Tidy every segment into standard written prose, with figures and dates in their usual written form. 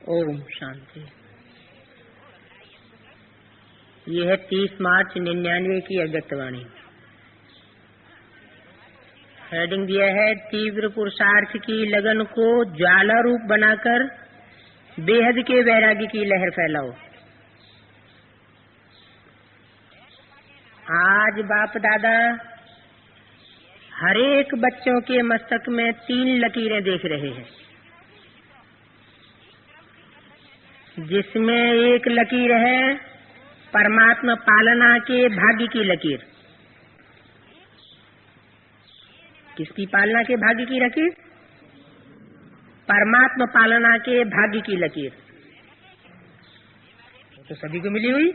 ओम शांति। ये है 30 मार्च 99 की अगत्यवाणी। हेडिंग दिया है, तीव्र पुरुषार्थ की लगन को ज्वाला रूप बनाकर बेहद के वैराग्य की लहर फैलाओ। आज बाप दादा हरेक बच्चों के मस्तक में 3 लकीरें देख रहे हैं, जिसमें एक लकीर है परमात्मा पालना के भाग्य की लकीर। किसकी पालना के भाग्य की लकीर? परमात्मा पालना के भाग्य की लकीर। तो सभी को मिली हुई।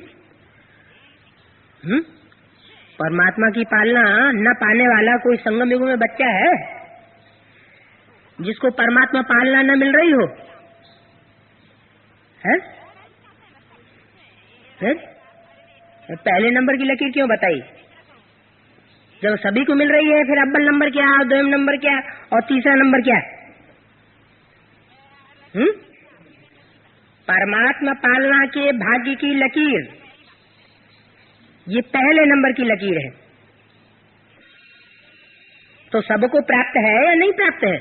परमात्मा की पालना न पाने वाला कोई संगम युग में बच्चा है जिसको परमात्मा पालना न मिल रही हो? है? पहले नंबर की लकीर क्यों बताई? जब सभी को मिल रही है, फिर अव्वल नंबर क्या, द्वितीय नंबर क्या और तीसरा नंबर क्या? परमात्मा पालना के भाग्य की लकीर, ये पहले नंबर की लकीर है। तो सबको प्राप्त है या नहीं प्राप्त है?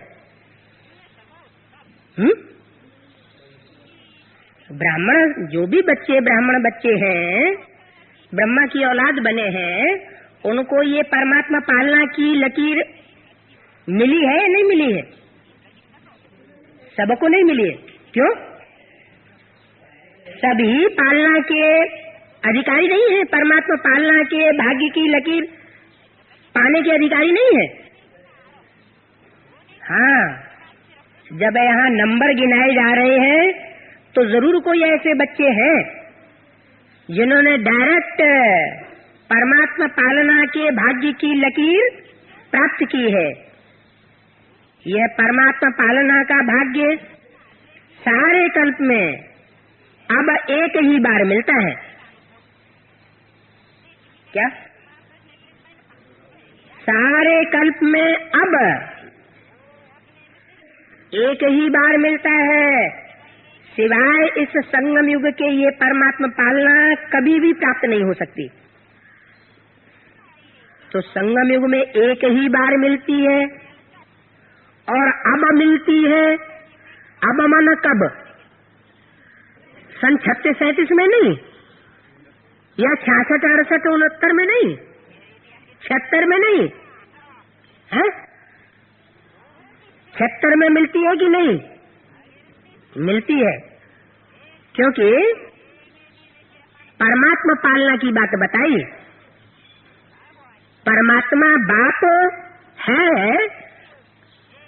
ब्राह्मण, जो भी बच्चे ब्राह्मण बच्चे हैं, ब्रह्मा की औलाद बने हैं, उनको ये परमात्मा पालना की लकीर मिली है या नहीं मिली है? सबको नहीं मिली है। क्यों? सभी पालना के अधिकारी नहीं है। परमात्मा पालना के भाग्य की लकीर पाने के अधिकारी नहीं है। हाँ, जब यहाँ नंबर गिनाए जा रहे हैं तो जरूर कोई ऐसे बच्चे हैं जिन्होंने डायरेक्ट परमात्मा पालना के भाग्य की लकीर प्राप्त की है। यह परमात्मा पालना का भाग्य सारे कल्प में अब एक ही बार मिलता है। क्या? सारे कल्प में अब एक ही बार मिलता है, सिवाय इस संगम युग के ये परमात्मा पालना कभी भी प्राप्त नहीं हो सकती। तो संगम युग में एक ही बार मिलती है और अब मिलती है। अब माना कब? सन 36-37 में नहीं, या 66, 68, 69 में नहीं, 76 में नहीं है? 76 में मिलती है कि नहीं? मिलती है, क्योंकि परमात्मा पालना की बात बताई। परमात्मा बाप है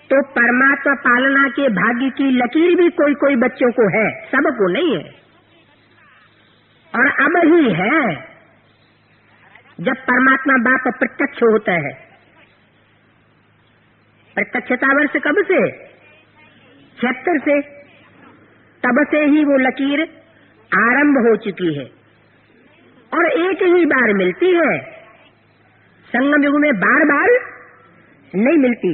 तो परमात्मा पालना के भाग्य की लकीर भी कोई कोई बच्चों को है, सबको नहीं है। और अब ही है जब परमात्मा बाप प्रत्यक्ष होता है। प्रत्यक्षता वर्ष कब से? 76 से। तब से ही वो लकीर आरंभ हो चुकी है और एक ही बार मिलती है। संगम युग में बार बार नहीं मिलती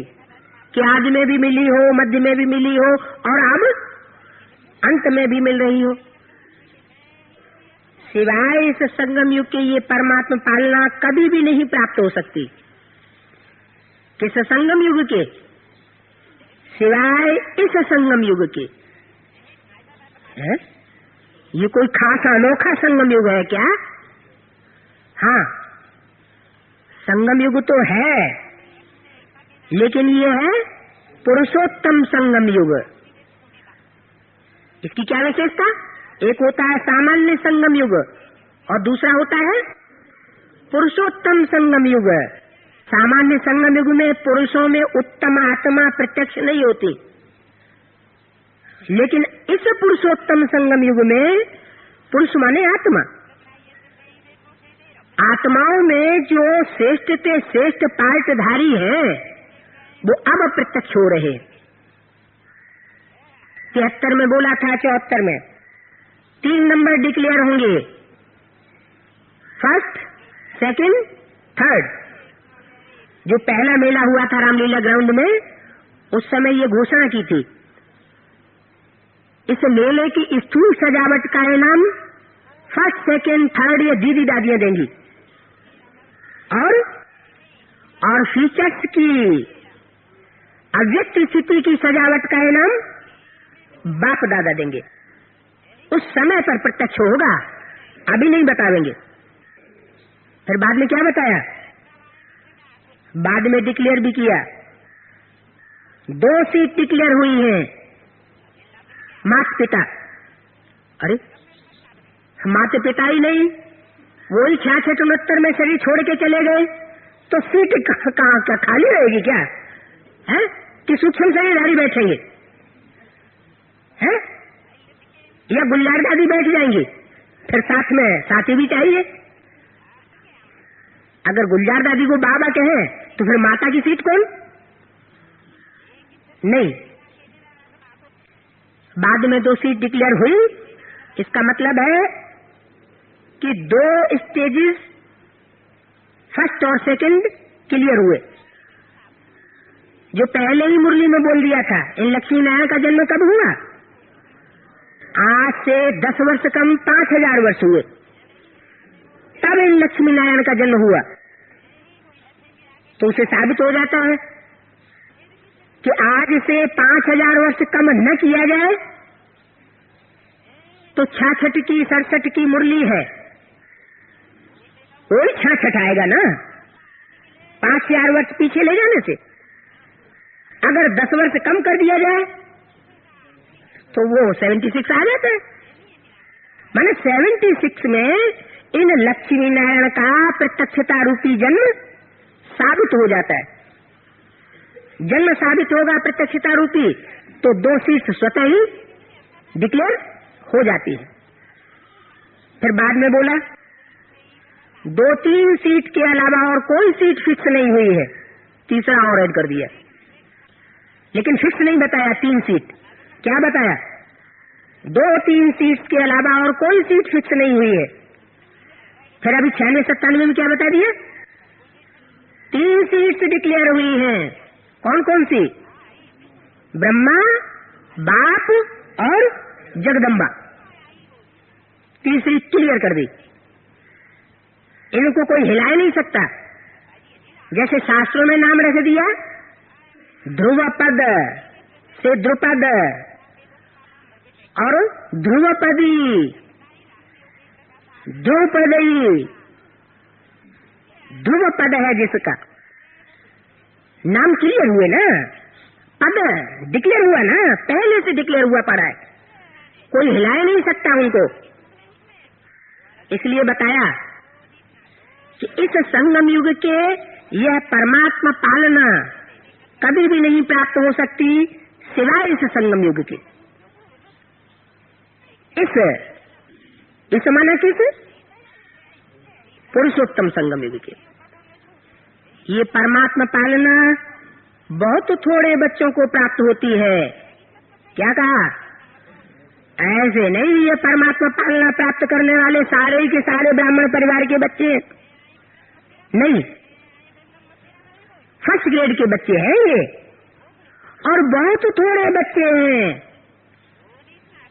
कि आदि में भी मिली हो, मध्य में भी मिली हो और अब अंत में भी मिल रही हो। सिवाय इस संगम युग के ये परमात्मा पालना कभी भी नहीं प्राप्त हो सकती। किस संगम युग के? सिवाय इस संगम युग के। है? ये कोई खास अनोखा संगम युग है क्या? हाँ, संगम युग तो है, लेकिन ये है पुरुषोत्तम संगम युग। इसकी क्या विशेषता? एक होता है सामान्य संगम युग और दूसरा होता है पुरुषोत्तम संगम युग। सामान्य संगम युग में पुरुषों में उत्तम आत्मा प्रत्यक्ष नहीं होती, लेकिन इस पुरुषोत्तम संगम युग में पुरुष माने आत्मा, आत्माओं में जो श्रेष्ठ से श्रेष्ठ पार्टधारी हैं वो अब प्रत्यक्ष हो रहे। 73 में बोला था, 74 में 3 नंबर डिक्लेयर होंगे, फर्स्ट, सेकंड, थर्ड। जो पहला मेला हुआ था रामलीला ग्राउंड में, उस समय ये घोषणा की थी इस मेले की स्थूल सजावट का इनाम फर्स्ट, सेकेंड, थर्ड ये दीदी दादियां देंगी, और फीचर्स की अव्यक्त स्थिति की सजावट का इनाम बाप दादा देंगे। उस समय पर प्रत्यक्ष होगा, अभी नहीं बतावेंगे। फिर बाद में क्या बताया? बाद में डिक्लेयर भी किया, 2 सीट डिक्लेयर हुई हैं, माता पिता। अरे माता पिता ही नहीं, वही 66-69 में शरीर छोड़ के चले गए, तो सीट कहाँ खाली रहेगी क्या है? कि सूक्ष्म शरीरधारी बैठेंगे हैं, या गुलजार दादी बैठ जाएंगी? फिर साथ में साथी भी चाहिए। अगर गुलजार दादी को बाबा कहें तो फिर माता की सीट कौन? नहीं। बाद में 2 सीट डिक्लेयर हुई, इसका मतलब है कि 2 स्टेजेस फर्स्ट और सेकंड क्लियर हुए। जो पहले ही मुरली में बोल दिया था, इन लक्ष्मी नारायण का जन्म कब हुआ? आज से 10 वर्ष कम 5000 वर्ष हुए, तब इन लक्ष्मी नारायण का जन्म हुआ। तो उसे साबित हो जाता है कि आज से 5000 वर्ष कम न किया जाए तो 66 की 67 की मुरली है, वही 66 आएगा ना, 5000 वर्ष पीछे ले जाने से। अगर 10 वर्ष कम कर दिया जाए तो वो 76 आ जाता है। माने 76 में इन लक्ष्मी नारायण का प्रत्यक्षता रूपी जन्म साबित हो जाता है। जन्म साबित होगा प्रत्यक्षता रूपी, तो 2 सीट स्वतः ही डिक्लेयर हो जाती है। फिर बाद में बोला 2-3 सीट के अलावा और कोई सीट फिक्स नहीं हुई है, तीसरा और ऐड कर दिया। लेकिन फिक्स नहीं बताया 3 सीट, क्या बताया? 2-3 सीट के अलावा और कोई सीट फिक्स नहीं हुई है। फिर अभी 96-97 में क्या बता दिया? 3 सीट्स डिक्लेयर हुई हैं। कौन कौन सी? ब्रह्मा, बाप और जगदम्बा। तीसरी क्लियर कर दी। इनको कोई हिला नहीं सकता। जैसे शास्त्रों में नाम रख दिया, ध्रुवपद से ध्रुपद और ध्रुवपदी, ध्रुवपदी, ध्रुवपद है जिसका नाम क्लियर हुए ना, पद डिक्लेयर हुआ ना, पहले से डिक्लेयर हुआ पड़ा है, कोई हिला नहीं सकता उनको। इसलिए बताया कि इस संगम युग के यह परमात्मा पालना कभी भी नहीं प्राप्त हो सकती सिवाय इस संगम युग के। इस माना किस? पुरुषोत्तम संगम युग के। ये परमात्मा पालना बहुत थोड़े बच्चों को प्राप्त होती है। क्या कहा? ऐसे नहीं ये परमात्मा पालना प्राप्त करने वाले सारे के सारे ब्राह्मण परिवार के बच्चे नहीं, फर्स्ट ग्रेड के बच्चे हैं ये, और बहुत थोड़े बच्चे हैं।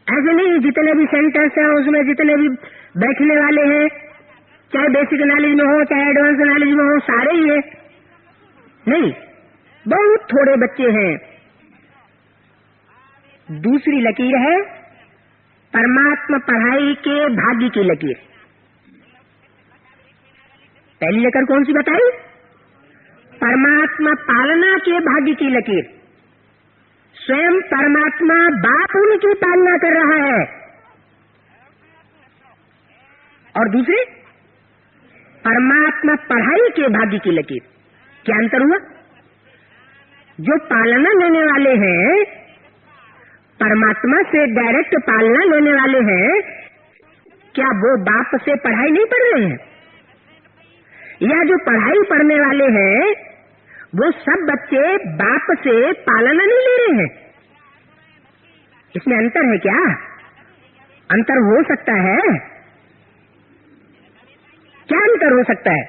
ऐसे नहीं जितने भी सेंटर्स हैं उसमें जितने भी बैठने वाले हैं, चाहे बेसिक नॉलेज में हो चाहे एडवांस नॉलेज में हो, सारे ही है नहीं, बहुत थोड़े बच्चे हैं। दूसरी लकीर है परमात्मा पढ़ाई के भाग्य की लकीर। पहली लकीर कौन सी बताई? परमात्मा पालना के भाग्य की लकीर। स्वयं परमात्मा बाप उनकी पालना कर रहा है। और दूसरे परमात्मा पढ़ाई के भाग्य की लकीर। क्या अंतर हुआ? जो पालना लेने वाले हैं, परमात्मा से डायरेक्ट पालना लेने वाले हैं, क्या वो बाप से पढ़ाई नहीं पढ़ रहे हैं? या जो पढ़ाई पढ़ने वाले हैं वो सब बच्चे बाप से पालना नहीं ले रहे हैं? इसमें अंतर है क्या? अंतर हो सकता है? क्या अंतर हो सकता है?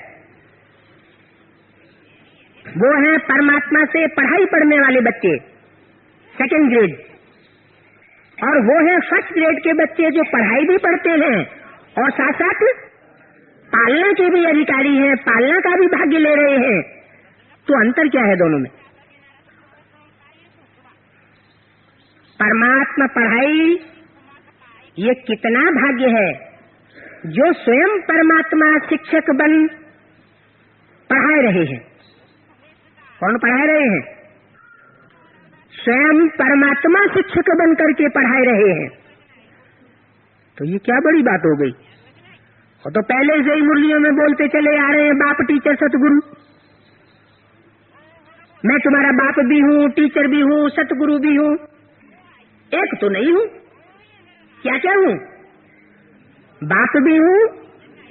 वो है परमात्मा से पढ़ाई पढ़ने वाले बच्चे, सेकंड ग्रेड। और वो है फर्स्ट ग्रेड के बच्चे जो पढ़ाई भी पढ़ते हैं और साथ साथ पालना के भी अधिकारी हैं, पालना का भी भाग्य ले रहे हैं। तो अंतर क्या है दोनों में? परमात्मा पढ़ाई ये कितना भाग्य है जो स्वयं परमात्मा शिक्षक बन पढ़ा रहे हैं। कौन पढ़ा रहे हैं? स्वयं परमात्मा शिक्षक बन करके पढ़ा रहे हैं। तो ये क्या बड़ी बात हो गई? और तो पहले से ही मुरलियों में बोलते चले आ रहे हैं, बाप टीचर सतगुरु, मैं तुम्हारा बाप भी हूँ, टीचर भी हूँ, सतगुरु भी हूँ। एक तो नहीं हूँ, क्या क्या हूँ? बाप भी हूँ,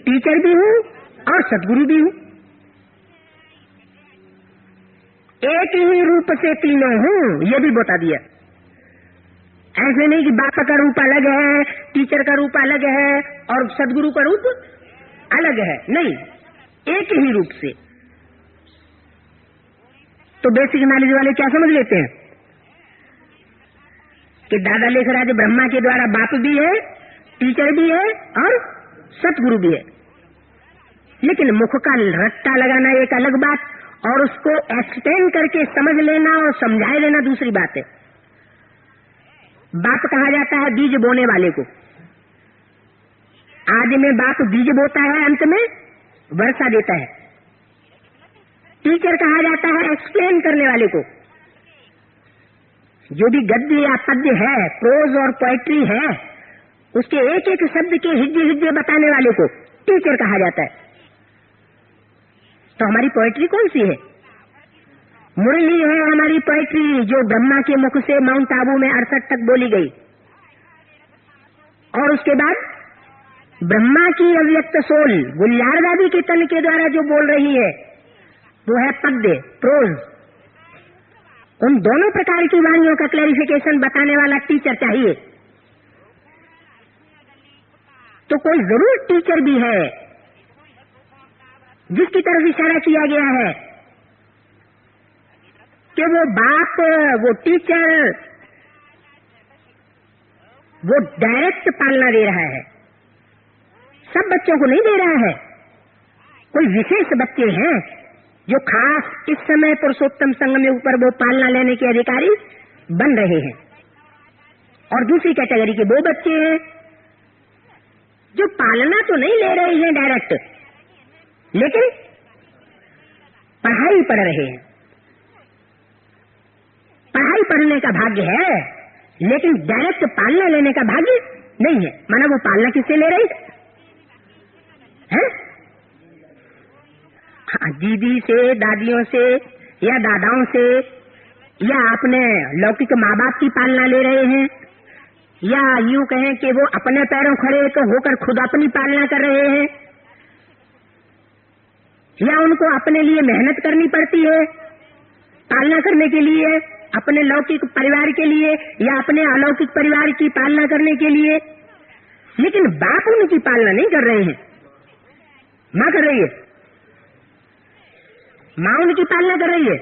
टीचर भी हूँ और सतगुरु भी हूँ। एक ही रूप से तीनों हूँ, ये भी बता दिया। ऐसे नहीं कि बाप का रूप अलग है, टीचर का रूप अलग है और सतगुरु का रूप अलग है, नहीं, एक ही रूप से। तो बेसिक नॉलेज वाले क्या समझ लेते हैं कि दादा लेखराज ब्रह्मा के द्वारा बाप भी है, टीचर भी है और सतगुरु भी है। लेकिन मुख का रट्टा लगाना एक अलग बात और उसको एक्सटेंड करके समझ लेना और समझाए लेना दूसरी बात है। बाप कहा जाता है बीज बोने वाले को। आदि में बाप बीज बोता है, अंत में वर्षा देता है। टीचर कहा जाता है एक्सप्लेन करने वाले को। जो भी गद्य या पद्य है, प्रोज और पोएट्री है, उसके एक एक शब्द के हिज्जे हिज्जे बताने वाले को टीचर कहा जाता है। तो हमारी पोएट्री कौन सी है? मुरली है हमारी पोएट्री, जो ब्रह्मा के मुख से माउंट आबू में 68 तक बोली गई। और उसके बाद ब्रह्मा की अव्यक्त सोल गुलजार दादी के तन के द्वारा जो बोल रही है वो है पद्य, प्रोज। उन दोनों प्रकार की वाणियों का क्लैरिफिकेशन बताने वाला टीचर चाहिए। तो कोई जरूर टीचर भी है जिसकी तरफ इशारा किया गया है कि वो बाप, वो टीचर, वो डायरेक्ट पालना दे रहा है, सब बच्चों को नहीं दे रहा है। कोई विशेष बच्चे हैं जो खास इस समय पुरुषोत्तम संघ में ऊपर वो पालना लेने के अधिकारी बन रहे हैं। और दूसरी कैटेगरी के वो बच्चे हैं जो पालना तो नहीं ले रहे हैं डायरेक्ट, लेकिन पढ़ाई पढ़ रहे हैं। पढ़ाई पढ़ने का भाग्य है, लेकिन डायरेक्ट पालना लेने का भाग्य नहीं है। माना वो पालना किससे ले रही है? दीदी से, दादियों से या दादाओं से, या अपने लौकिक माँ बाप की पालना ले रहे हैं, या यूं कहें कि वो अपने पैरों खड़े तो होकर खुद अपनी पालना कर रहे हैं, या उनको अपने लिए मेहनत करनी पड़ती है पालना करने के लिए, अपने लौकिक परिवार के लिए या अपने अलौकिक परिवार की पालना करने के लिए। लेकिन बाप उनकी पालना नहीं कर रहे हैं, माँ कर रही है। माँ उनकी पालना कर रही है।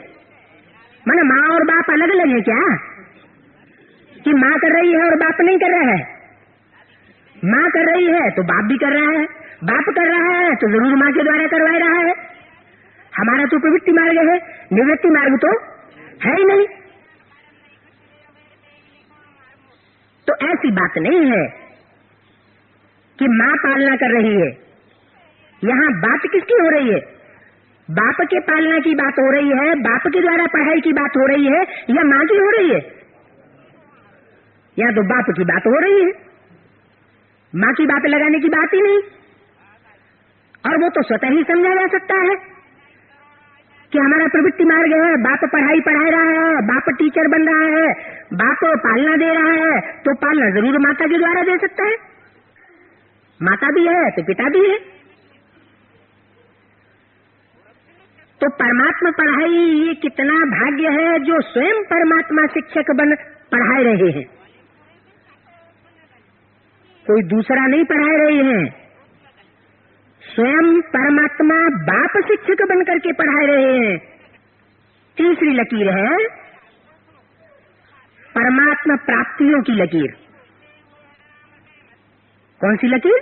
माना माँ और बाप अलग अलग है क्या? कि माँ कर रही है और बाप नहीं कर रहा है? माँ कर रही है तो बाप भी कर रहा है, बाप कर रहा है तो जरूर माँ के द्वारा करवा रहा है। हमारा तो प्रवृत्ति मार्ग है, निवृत्ति मार्ग तो है ही नहीं। तो ऐसी बात नहीं है कि माँ पालना कर रही है। यहाँ बात किसकी हो रही है? बाप के पालना की बात हो रही है, बाप के द्वारा पढ़ाई की बात हो रही है, या माँ की हो रही है? या तो बाप की बात हो रही है, माँ की बात लगाने की बात ही नहीं। और वो तो स्वतः ही समझा जा सकता है कि हमारा प्रवृत्ति मार्ग है, बाप पढ़ाई पढ़ा रहा है, बाप टीचर बन रहा है, बाप पालना दे रहा है, तो पालना जरूर माता के द्वारा दे सकता है। माता भी है तो पिता भी है। तो परमात्मा पढ़ाई ये कितना भाग्य है जो स्वयं परमात्मा शिक्षक बन पढ़ा रहे हैं। कोई दूसरा नहीं पढ़ा रहे हैं, स्वयं परमात्मा बाप शिक्षक बन करके पढ़ा रहे हैं। तीसरी लकीर है परमात्मा प्राप्तियों की लकीर। कौन सी लकीर?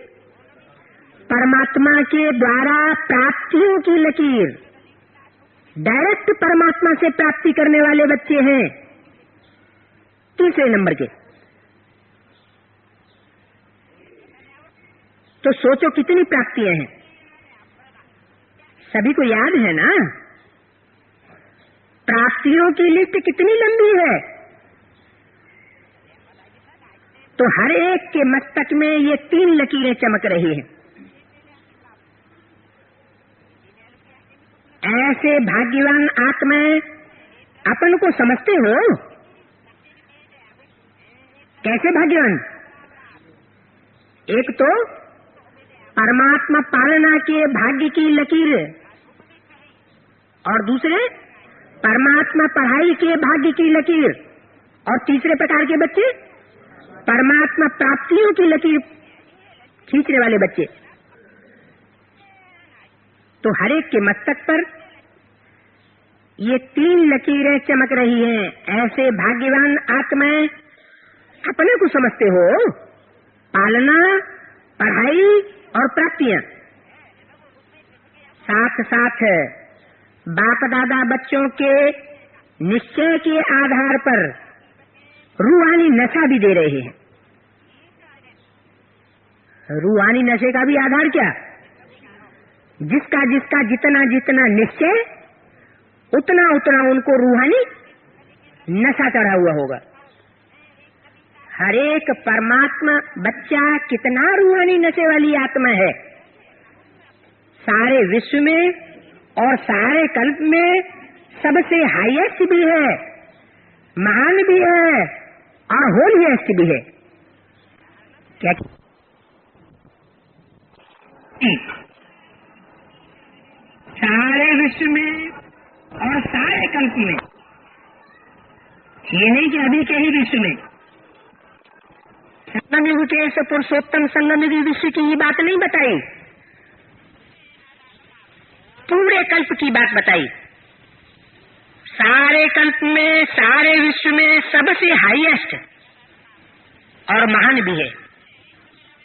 परमात्मा के द्वारा प्राप्तियों की लकीर। डायरेक्ट परमात्मा से प्राप्ति करने वाले बच्चे हैं तीसरे नंबर के। तो सोचो कितनी प्राप्तियां हैं, सभी को याद है ना? प्राप्तियों की लिस्ट कितनी लंबी है। तो हर एक के मस्तक में ये 3 लकीरें चमक रही हैं। ऐसे भाग्यवान आत्माएं अपन को समझते हो? कैसे भाग्यवान? एक तो परमात्मा पालना के भाग्य की लकीर, और दूसरे परमात्मा पढ़ाई के भाग्य की लकीर, और तीसरे प्रकार के बच्चे परमात्मा प्राप्तियों की लकीर खींचने वाले बच्चे। तो हर एक के मस्तक पर ये 3 लकीरें चमक रही हैं। ऐसे भाग्यवान आत्माएं अपने को समझते हो? पालना, पढ़ाई और प्राप्तियां। साथ साथ बाप दादा बच्चों के निश्चय के आधार पर रूहानी नशा भी दे रहे हैं। रूहानी नशे का भी आधार क्या? जिसका जिसका जितना जितना निश्चय, उतना उतना उनको रूहानी नशा चढ़ा हुआ होगा। हर एक परमात्मा बच्चा कितना रूहानी नशे वाली आत्मा है। सारे विश्व में और सारे कल्प में सबसे हाईएस्ट भी है, महान भी है और होलीएस्ट भी है। क्या? सारे विश्व में और सारे कल्प में, ये नहीं कि अभी के ही विश्व में। संगम युग के इस पुरुषोत्तम संगम युग विश्व की ही बात नहीं बताई, पूरे कल्प की बात बताई। सारे कल्प में, सारे विश्व में सबसे हाईएस्ट और महान भी है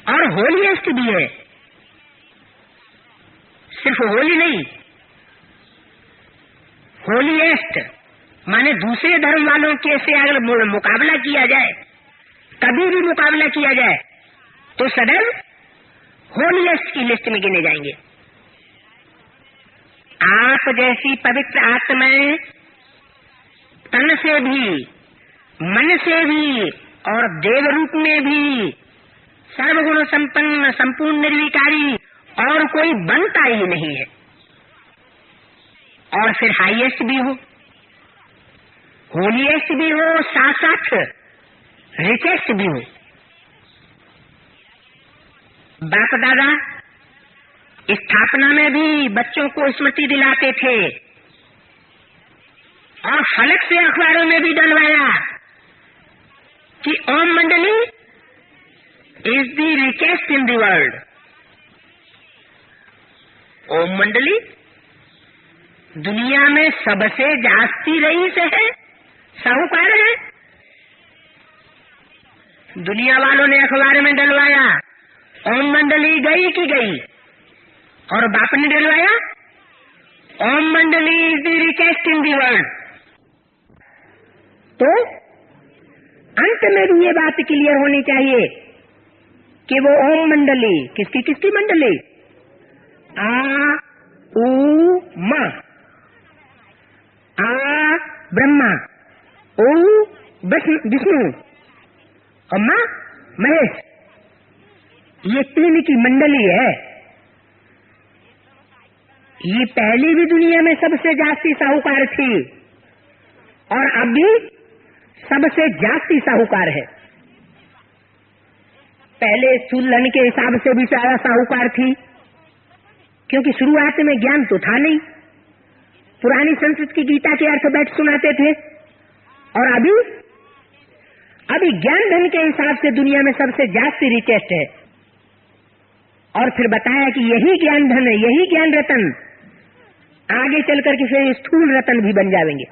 और होलीएस्ट भी है। सिर्फ होली नहीं, होलीएस्ट माने दूसरे धर्म वालों के से अगर मुकाबला किया जाए, कभी भी मुकाबला किया जाए, तो सदैव होलीएस्ट की लिस्ट में गिने जाएंगे। आप जैसी पवित्र आत्माएं तन से भी, मन से भी और देव रूप में भी सर्वगुण संपन्न, संपूर्ण निर्विकारी और कोई बनता ही नहीं है। और फिर हाईएस्ट भी हो, होलीएस्ट भी हो, साथ साथ रिचेस्ट भी हो। बाप दादा स्थापना में भी बच्चों को स्मृति दिलाते थे और फलक से अखबारों में भी डलवाया कि Om Mandali is the richest in the world. Om Mandali दुनिया में सबसे जास्ती रईस है, साहूकार है। दुनिया वालों ने अखबार में डलवाया ओम मंडली गई की गई, और बाप ने डलवाया ओम Mandali is the richest in the world. तो अंत में भी ये बात क्लियर होनी चाहिए कि वो ओम मंडली किसकी किसकी मंडली? आ उ मा, आ ब्रह्मा, ओ विष्णु और माँ महेश, ये 3 की मंडली है। ये पहली भी दुनिया में सबसे जास्ती साहूकार थी और अब भी सबसे जास्ती साहूकार है। पहले स्थूल के हिसाब से भी ज्यादा साहूकार थी, क्योंकि शुरुआत में ज्ञान तो था नहीं। पुरानी संस्कृत की गीता के अर्थ बैठ सुनाते थे, और अभी ज्ञान धन के हिसाब से दुनिया में सबसे जास्ती रिचेस्ट है। और फिर बताया कि यही ज्ञान धन है, यही ज्ञान रतन आगे चल करके फिर स्थूल रतन भी बन जाएंगे।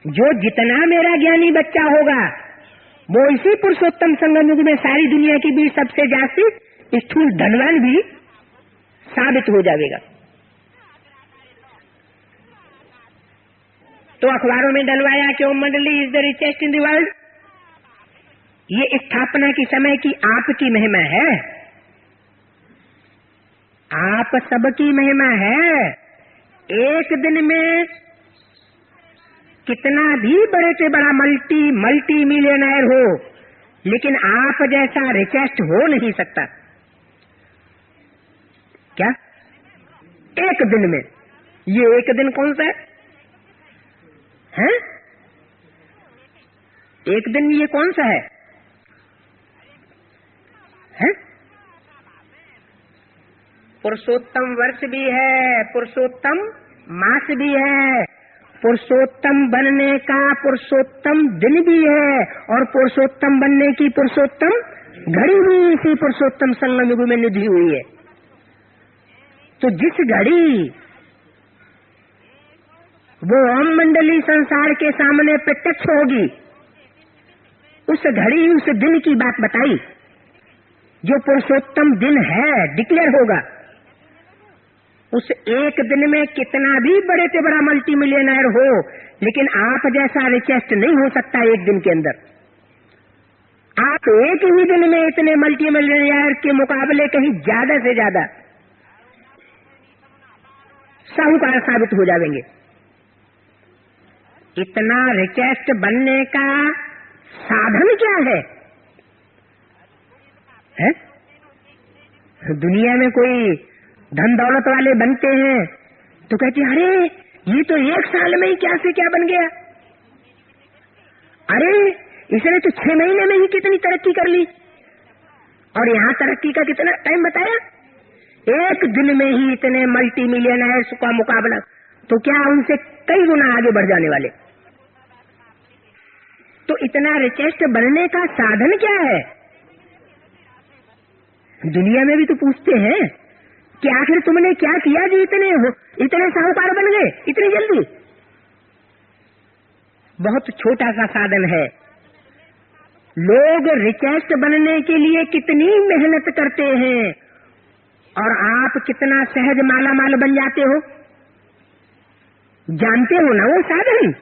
जो जितना मेरा ज्ञानी बच्चा होगा वो इसी पुरुषोत्तम संगम युग में सारी दुनिया की भी सबसे ज्यादा स्थूल धनवान भी साबित हो जाएगा। तो अखबारों में डलवाया कि Om Mandali is the richest in the world. ये स्थापना की समय की आपकी महिमा है, आप सबकी महिमा है। एक दिन में कितना भी बड़े से बड़ा मल्टी मिलियनर हो, लेकिन आप जैसा रिचेस्ट हो नहीं सकता। क्या एक दिन में? ये एक दिन कौन सा है? एक दिन ये कौन सा है? पुरुषोत्तम वर्ष भी है, पुरुषोत्तम मास भी है, पुरुषोत्तम बनने का पुरुषोत्तम दिन भी है, और पुरुषोत्तम बनने की पुरुषोत्तम घड़ी भी इसी पुरुषोत्तम संगम युग में निधि हुई है। तो जिस घड़ी वो ओम मंडली संसार के सामने प्रत्यक्ष होगी, उस घड़ी उस दिन की बात बताई जो पुरुषोत्तम दिन है, डिक्लेयर होगा। उस एक दिन में कितना भी बड़े से बड़ा मल्टी मिलियनर हो, लेकिन आप जैसा रिचेस्ट नहीं हो सकता एक दिन के अंदर। आप एक ही दिन में इतने मल्टी मिलियनर के मुकाबले कहीं ज्यादा से ज्यादा साहूकार साबित हो जाएंगे। इतना रिचेस्ट बनने का साधन क्या है? दुनिया में कोई धन दौलत वाले बनते हैं तो कहते हैं अरे ये तो एक साल में ही क्या से क्या बन गया, अरे इसने तो 6 महीने में ही कितनी तरक्की कर ली, और यहाँ तरक्की का कितना टाइम बताया? एक दिन में ही इतने मल्टी मिलियनर्स का मुकाबला, तो क्या उनसे कई गुना आगे बढ़ जाने वाले। तो इतना रिचेस्ट बनने का साधन क्या है? दुनिया में भी तो पूछते हैं कि आखिर तुमने क्या किया जी इतने साहूकार बन गए इतनी जल्दी? बहुत छोटा सा साधन है। लोग रिचेस्ट बनने के लिए कितनी मेहनत करते हैं, और आप कितना सहज माला माल बन जाते हो, जानते हो ना? वो साधन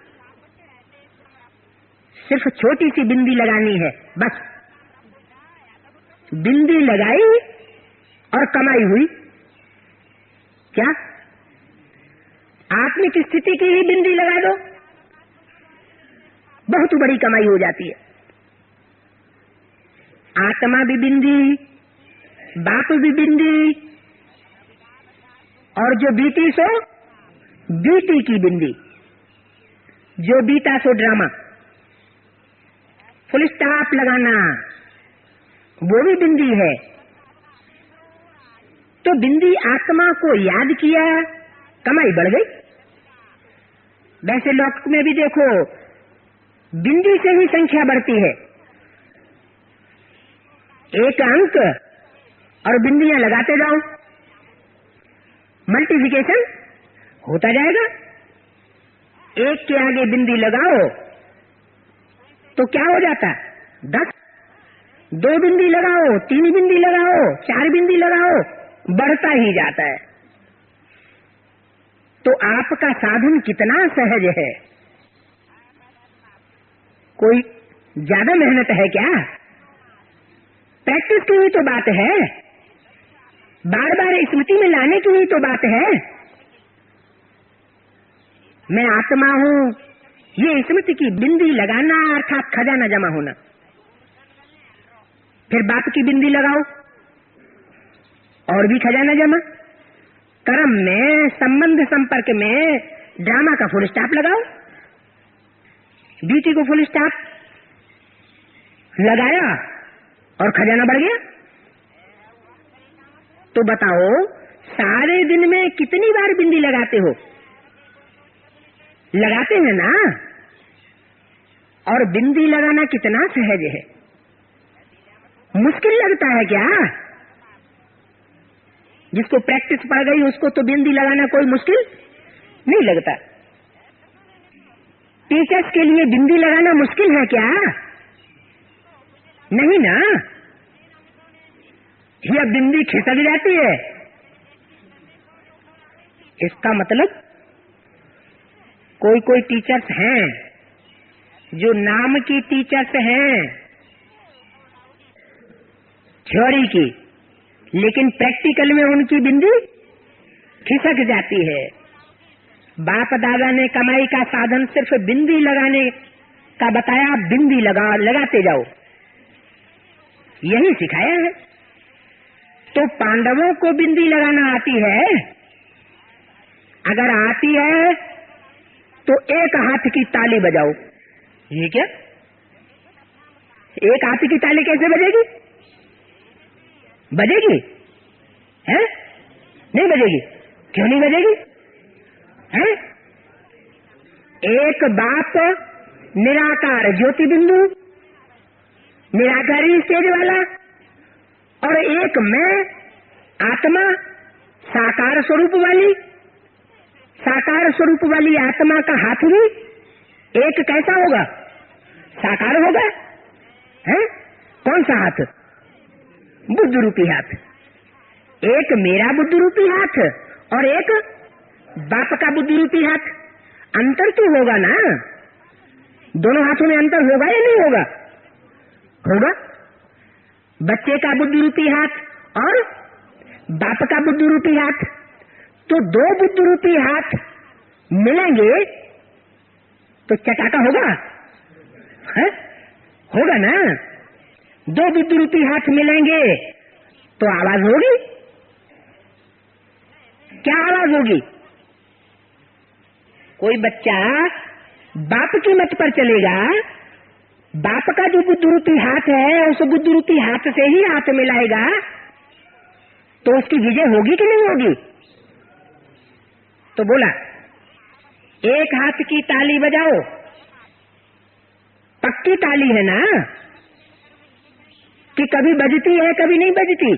सिर्फ छोटी सी बिंदी लगानी है, बस बिंदी लगाई और कमाई हुई। क्या आत्मिक स्थिति की ही बिंदी लगा दो, बहुत बड़ी कमाई हो जाती है। आत्मा भी बिंदी, बाप भी बिंदी, और जो बीती सो बीती की बिंदी, जो बीता सो ड्रामा। फुल स्टॉप लगाना वो भी बिंदी है। तो बिंदी आत्मा को याद किया, कमाई बढ़ गई। वैसे लौकिक में भी देखो, बिंदी से ही संख्या बढ़ती है। एक अंक और बिंदियां लगाते जाओ, मल्टीप्लिकेशन होता जाएगा। एक के आगे बिंदी लगाओ तो क्या हो जाता? 10। 2 बिंदी लगाओ, 3 बिंदी लगाओ, 4 बिंदी लगाओ, बढ़ता ही जाता है। तो आपका साधन कितना सहज है, कोई ज्यादा मेहनत है क्या? प्रैक्टिस की ही तो बात है, बार बार स्मृति में लाने की ही तो बात है। मैं आत्मा हूँ, ये स्मृति की बिंदी लगाना अर्थात खजाना जमा होना। फिर बाप की बिंदी लगाओ और भी खजाना जमा। कर्म में, संबंध संपर्क में ड्रामा का फुल स्टॉप लगाओ, ड्यूटी को फुल स्टॉप लगाया और खजाना बढ़ गया। तो बताओ सारे दिन में कितनी बार बिंदी लगाते हो? लगाते हैं ना। और बिंदी लगाना कितना सहज है, मुश्किल लगता है क्या? जिसको प्रैक्टिस पड़ गई उसको तो बिंदी लगाना कोई मुश्किल नहीं लगता। टीचर्स के लिए बिंदी लगाना मुश्किल है क्या? नहीं ना, यह बिंदी खिसक जाती है। इसका मतलब कोई कोई टीचर्स हैं जो नाम की टीचर्स हैं थ्योरी की, लेकिन प्रैक्टिकल में उनकी बिंदी खिसक जाती है। बाप दादा ने कमाई का साधन सिर्फ बिंदी लगाने का बताया, बिंदी लगाते जाओ, यही सिखाया है। तो पांडवों को बिंदी लगाना आती है? अगर आती है तो एक हाथ की ताली बजाओ। ये क्या? एक हाथ की ताली कैसे बजेगी? बजेगी है? नहीं बजेगी। क्यों नहीं बजेगी? है? एक बाप निराकार ज्योति बिंदु, निराकारी स्टेज वाला, और एक मैं आत्मा साकार स्वरूप वाली, साकार स्वरूप वाली आत्मा का हाथ भी एक कैसा होगा? साकार होगा। है? कौन सा हाथ? बुद्ध रूपी हाथ। एक मेरा बुद्ध रूपी हाथ और एक बाप का बुद्ध रूपी हाथ। अंतर तो होगा ना, दोनों हाथों में अंतर होगा या नहीं होगा? होगा। बच्चे का बुद्ध रूपी हाथ और बाप का बुद्ध रूपी हाथ, तो दो बुद्ध रूपी हाथ मिलेंगे तो चटाका होगा? है? होगा ना। दो बुद्ध रूपी हाथ मिलेंगे तो आवाज होगी। क्या आवाज होगी? कोई बच्चा बाप की मत पर चलेगा, बाप का जो बुद्ध रूपी हाथ है उस बुद्ध रूपी हाथ से ही हाथ मिलाएगा, तो उसकी विजय होगी कि नहीं होगी? तो बोला एक हाथ की ताली बजाओ। पक्की ताली है ना, कि कभी बजती है कभी नहीं बजती?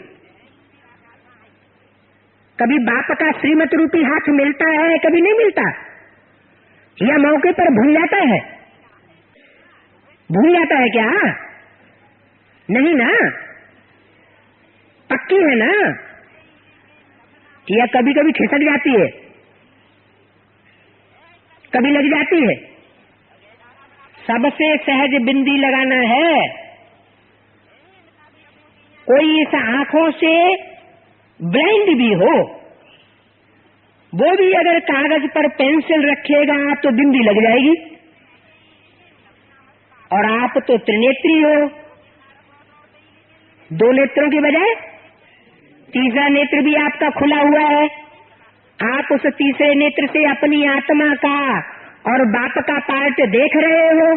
कभी बाप का श्रीमत रूपी हाथ मिलता है कभी नहीं मिलता? या मौके पर भूल जाता है? भूल जाता है क्या? नहीं ना, पक्की है ना। या कभी कभी खिसक जाती है, कभी लग जाती है। सबसे सहज बिंदी लगाना है। कोई इस आंखों से ब्लाइंड भी हो, वो भी अगर कागज पर पेंसिल रखेगा तो बिंदी लग जाएगी। और आप तो त्रिनेत्री हो, दो नेत्रों की बजाय तीसरा नेत्र भी आपका खुला हुआ है। आप उस तीसरे नेत्र से अपनी आत्मा का और बाप का पार्ट देख रहे हो।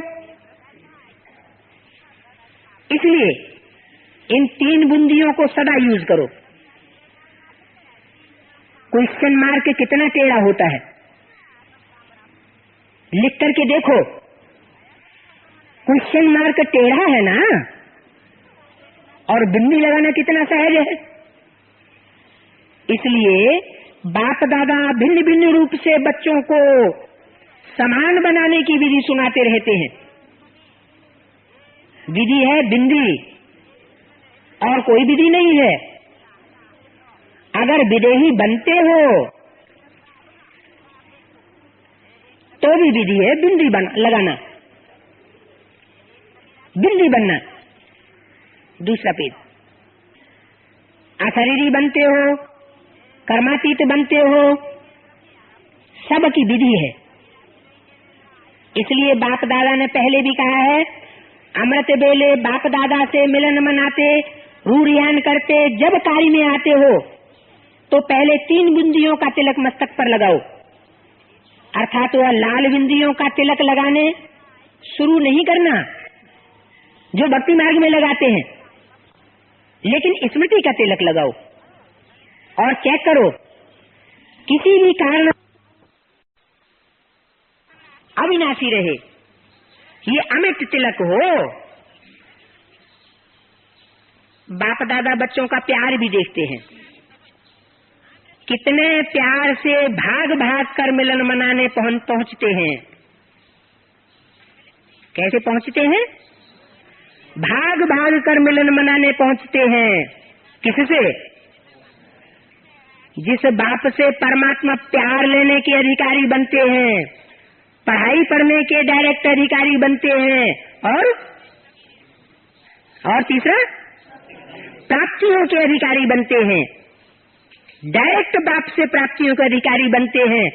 इसलिए इन तीन बूंदियों को सदा यूज करो। क्वेश्चन मार्क कितना टेढ़ा होता है, लिख करके देखो। क्वेश्चन मार्क टेढ़ा है ना, और बिंदी लगाना कितना सहज है। इसलिए बाप दादा भिन्न भिन्न रूप से बच्चों को समान बनाने की विधि सुनाते रहते हैं। विधि है बिंदी, और कोई विधि नहीं है। अगर विदेही बनते हो तो भी विधि है बिंदी लगाना, बिंदी बनना। दूसरा पेज, अशरीरी बनते हो, कर्मातीत बनते हो, सबकी विधि है। इसलिए बाप दादा ने पहले भी कहा है, अमृत बेले बाप दादा से मिलन मनाते, रूरियान करते, जब कारी में आते हो तो पहले 3 बिंदियों का तिलक मस्तक पर लगाओ। अर्थात वह लाल बिंदियों का तिलक लगाने शुरू नहीं करना जो भक्ति मार्ग में लगाते हैं, लेकिन स्मृति का तिलक लगाओ और चेक करो किसी भी कारण अविनाशी रहे, ये अमिट तिलक हो। बाप दादा बच्चों का प्यार भी देखते हैं, कितने प्यार से भाग भाग कर मिलन मनाने पहुंचते हैं। कैसे पहुंचते हैं? भाग भाग कर मिलन मनाने पहुंचते हैं। किससे? जिस बाप से परमात्मा प्यार लेने के अधिकारी बनते हैं, पढ़ाई पढ़ने के डायरेक्ट अधिकारी बनते हैं, और तीसरा प्राप्तियों के अधिकारी बनते हैं। डायरेक्ट बाप से प्राप्तियों के अधिकारी बनते हैं,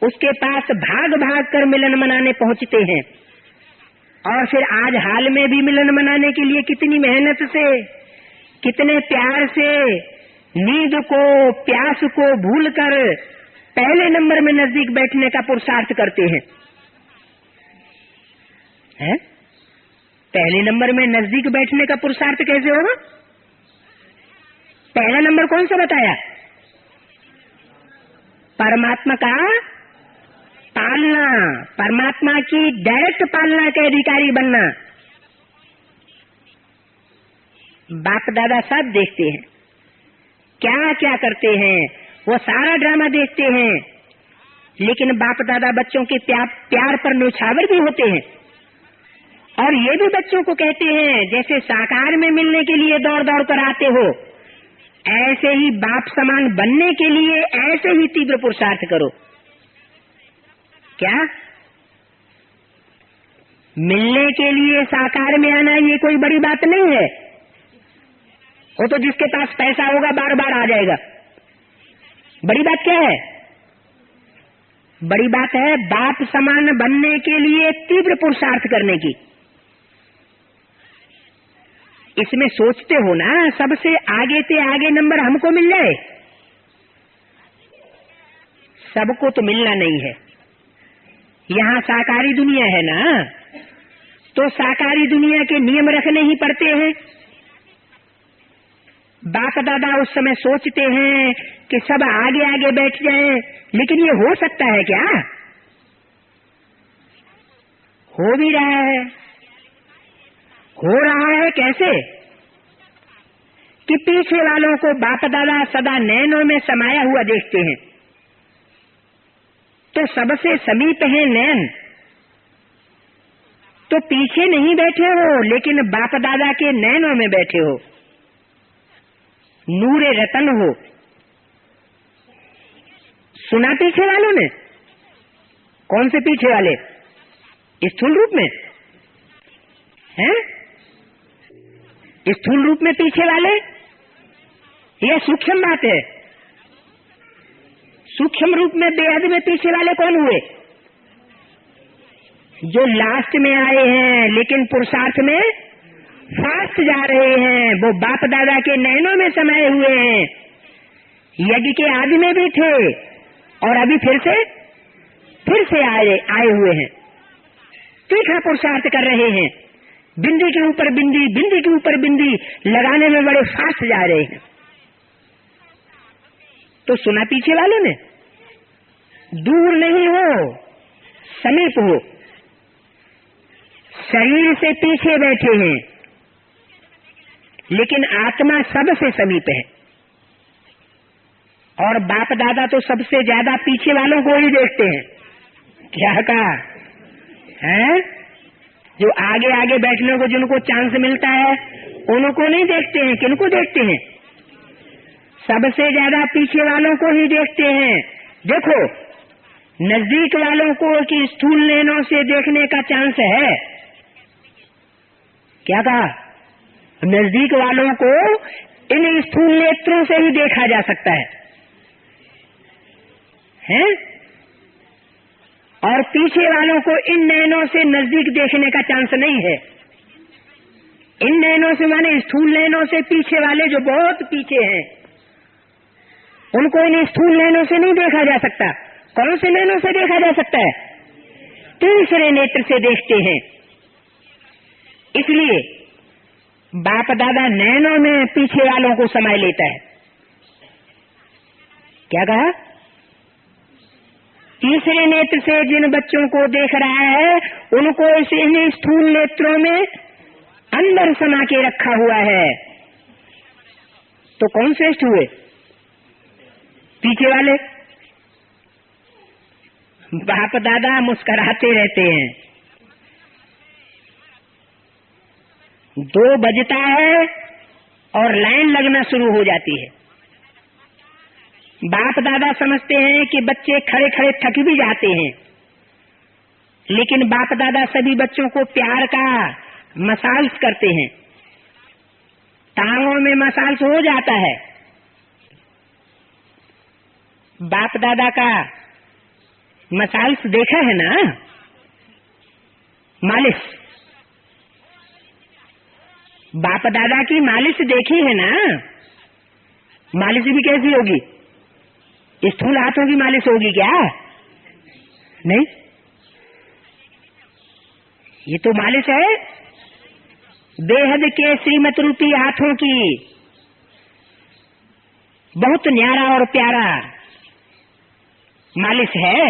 उसके पास भाग भाग कर मिलन मनाने पहुंचते हैं। और फिर आज हाल में भी मिलन मनाने के लिए कितनी मेहनत से, कितने प्यार से, नींद को प्यास को भूलकर पहले नंबर में नजदीक बैठने का पुरुषार्थ करते हैं। पहले नंबर में नजदीक बैठने का पुरुषार्थ कैसे होगा? पहला नंबर कौन सा बताया? परमात्मा का पालना, परमात्मा की डायरेक्ट पालना के अधिकारी बनना। बाप दादा सब देखते हैं, क्या क्या करते हैं, वो सारा ड्रामा देखते हैं, लेकिन बाप दादा बच्चों के प्यार पर न्यौछावर भी होते हैं। और ये भी बच्चों को कहते हैं, जैसे साकार में मिलने के लिए दौड़ दौड़ कर आते हो, ऐसे ही बाप समान बनने के लिए ऐसे ही तीव्र पुरुषार्थ करो। क्या? मिलने के लिए साकार में आना ये कोई बड़ी बात नहीं है। वो तो जिसके पास पैसा होगा बार बार आ जाएगा। बड़ी बात क्या है? बड़ी बात है बाप समान बनने के लिए तीव्र पुरुषार्थ करने की। इसमें सोचते हो ना, सबसे आगे से आगे नंबर हमको मिल जाए। सबको तो मिलना नहीं है। यहाँ साकारी दुनिया है ना, तो साकारी दुनिया के नियम रखने ही पड़ते हैं। बाप दादा उस समय सोचते हैं कि सब आगे आगे बैठ जाएं, लेकिन ये हो सकता है क्या? हो भी रहा है। हो रहा है कैसे? कि पीछे वालों को बाप दादा सदा नैनों में समाया हुआ देखते हैं, तो सबसे समीप है नैन। तो पीछे नहीं बैठे हो, लेकिन बाप दादा के नैनों में बैठे हो, नूरे रतन हो। सुना पीछे वालों ने? कौन से पीछे वाले? स्थूल रूप में हैं? स्थूल रूप में पीछे वाले? यह सूक्ष्म बात है। सूक्ष्म रूप में बेहद में पीछे वाले कौन हुए? जो लास्ट में आए हैं लेकिन पुरुषार्थ में फास्ट जा रहे हैं, वो बाप दादा के नैनों में समाये हुए हैं। यज्ञ के आदि में भी थे और अभी फिर से आए हुए हैं। तीखा पुरुषार्थ कर रहे हैं, बिंदी के ऊपर बिंदी, बिंदी के ऊपर बिंदी लगाने में बड़े फास्ट जा रहे हैं। तो सुना पीछे वालों ने? दूर नहीं हो, समीप हो। शरीर से पीछे बैठे हैं, लेकिन आत्मा सबसे समीप है। और बाप दादा तो सबसे ज्यादा पीछे वालों को ही देखते हैं। क्या कहा है? जो आगे आगे बैठने को जिनको चांस मिलता है उनको नहीं देखते हैं। किनको देखते हैं? सबसे ज्यादा पीछे वालों को ही देखते हैं। देखो, नजदीक वालों को कि स्थूल नैनों से देखने का चांस है। क्या कहा? नजदीक वालों को इन स्थूल नेत्रों से ही देखा जा सकता है? और पीछे वालों को इन नैनों से नजदीक देखने का चांस नहीं है। इन नैनों से माने स्थूल नैनों से पीछे वाले जो बहुत पीछे हैं, उनको इन स्थूल नैनों से नहीं देखा जा सकता। कौन से नैनों से देखा जा सकता है? तीसरे नेत्र से देखते हैं। इसलिए बाप दादा नैनों में पीछे वालों को समाये लेता है। क्या कहा? तीसरे नेत्र से जिन बच्चों को देख रहा है उनको इन्हीं स्थूल नेत्रों में अंदर समा के रखा हुआ है। तो कौन श्रेष्ठ हुए? पीछे वाले। बाप दादा मुस्कुराते रहते हैं, 2 बजता है और लाइन लगना शुरू हो जाती है। बाप दादा समझते हैं कि बच्चे खड़े खड़े थक भी जाते हैं, लेकिन बाप दादा सभी बच्चों को प्यार का मसाज करते हैं, टांगों में मसाज हो जाता है। बाप दादा का मसाज देखा है ना, मालिश, बाप दादा की मालिश देखी है ना। मालिश भी कैसी होगी? स्थूल हाथों की मालिश होगी क्या? नहीं, ये तो मालिश है बेहद के श्रीमत रूपी हाथों की। बहुत न्यारा और प्यारा मालिश है।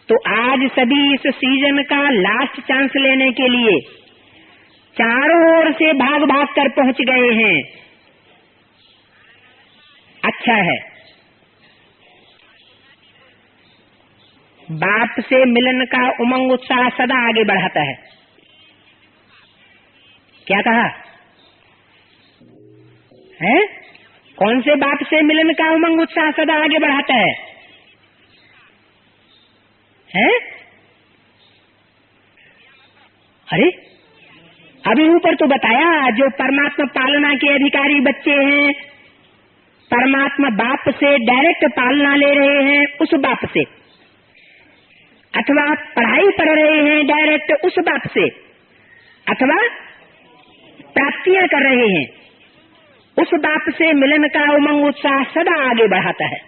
तो आज सभी इस सीजन का लास्ट चांस लेने के लिए चारों ओर से भाग भाग कर पहुंच गए हैं। अच्छा है, बाप से मिलन का उमंग उत्साह सदा आगे बढ़ाता है। क्या कहा है? कौन से बाप से मिलन का उमंग उत्साह सदा आगे बढ़ाता है? हैं? अरे अभी ऊपर तो बताया, जो परमात्मा पालना के अधिकारी बच्चे हैं, परमात्मा बाप से डायरेक्ट पालना ले रहे हैं, उस बाप से, अथवा पढ़ाई पढ़ रहे हैं डायरेक्ट उस बाप से, अथवा प्राप्तियां कर रहे हैं, उस बाप से मिलन का उमंग उत्साह सदा आगे बढ़ाता है।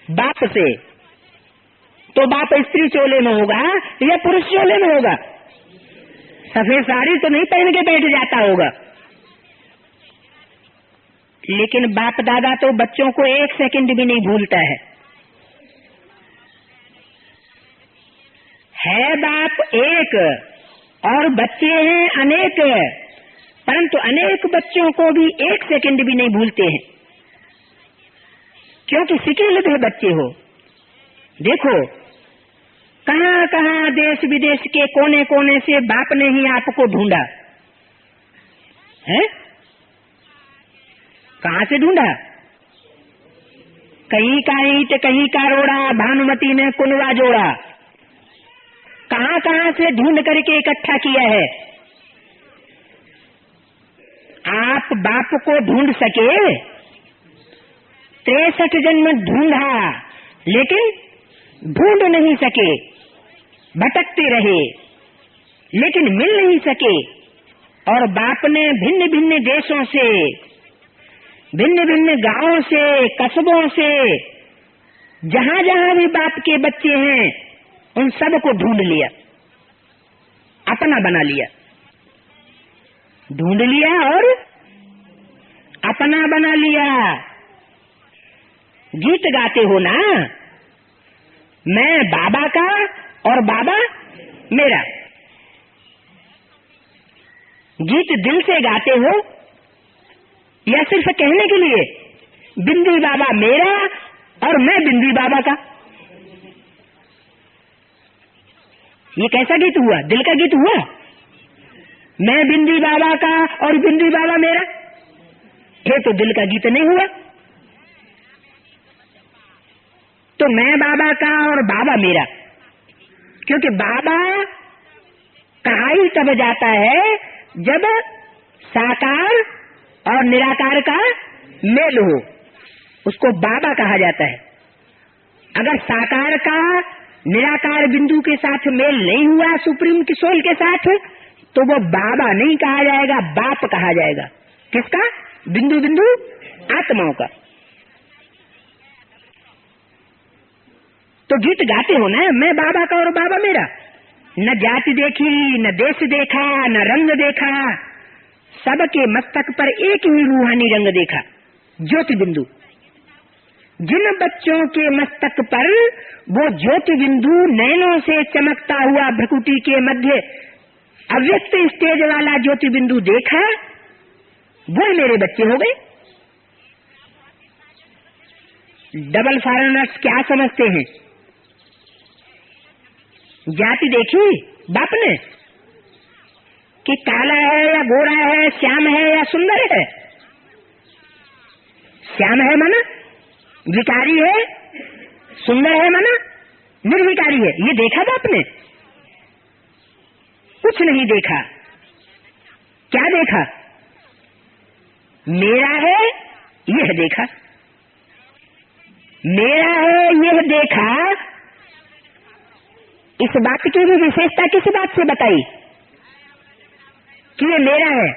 बाप से तो बाप स्त्री चोले में होगा या पुरुष चोले में होगा? सफेद साड़ी तो नहीं पहन के बैठ जाता होगा। लेकिन बाप दादा तो बच्चों को 1 सेकंड भी नहीं भूलता है। बाप एक और बच्चे हैं अनेक, परंतु अनेक बच्चों को भी 1 सेकंड भी नहीं भूलते हैं, क्योंकि सिकेलधे बच्चे हो। देखो कहाँ कहाँ देश विदेश के कोने कोने से बाप ने ही आपको ढूंढा है। कहाँ से ढूंढा? कहीं का ईंट कहीं का रोड़ा, भानुमती ने कुनवा जोड़ा। कहाँ कहाँ से ढूंढ करके इकट्ठा किया है। आप बाप को ढूंढ सके? 63 जन्म ढूंढा, लेकिन ढूंढ नहीं सके, भटकते रहे, लेकिन मिल नहीं सके। और बाप ने भिन्न भिन्न देशों से, भिन्न भिन्न गांवों से, कस्बों से, जहां जहां भी बाप के बच्चे हैं, उन सब को ढूंढ लिया, अपना बना लिया। ढूंढ लिया और अपना बना लिया। गीत गाते हो ना, मैं बाबा का और बाबा मेरा। गीत दिल से गाते हो या सिर्फ कहने के लिए? बिंदी बाबा मेरा और मैं बिंदी बाबा का। ये कैसा गीत हुआ? दिल का गीत हुआ? मैं बिंदी बाबा का और बिंदी बाबा मेरा, ये तो दिल का गीत नहीं हुआ। तो मैं बाबा का और बाबा मेरा, क्योंकि बाबा कहा ही तब जाता है जब साकार और निराकार का मेल हो, उसको बाबा कहा जाता है। अगर साकार का निराकार बिंदु के साथ मेल नहीं हुआ, सुप्रीम की सोल के साथ, तो वो बाबा नहीं कहा जाएगा, बाप कहा जाएगा। किसका? बिंदु बिंदु आत्माओं का। तो गीत गाते हो ना, मैं बाबा का और बाबा मेरा। न जाति देखी, न देश देखा, न रंग देखा, सबके मस्तक पर एक ही रूहानी रंग देखा, ज्योति बिंदु। जिन बच्चों के मस्तक पर वो ज्योति बिंदु नैनों से चमकता हुआ भ्रकुटी के मध्य अव्यक्त स्टेज वाला ज्योति बिंदु देखा, वो मेरे बच्चे हो गए। डबल फॉरेनर्स क्या समझते हैं? जाति देखी बाप ने, कि काला है या गोरा है, श्याम है या सुंदर है? श्याम है माना विकारी है, सुंदर है माना निर्विकारी है। ये देखा था आपने? कुछ नहीं देखा। क्या देखा? मेरा है यह देखा, मेरा है यह देखा। इस बात की भी विशेषता किस बात से बताई कि ये मेरा है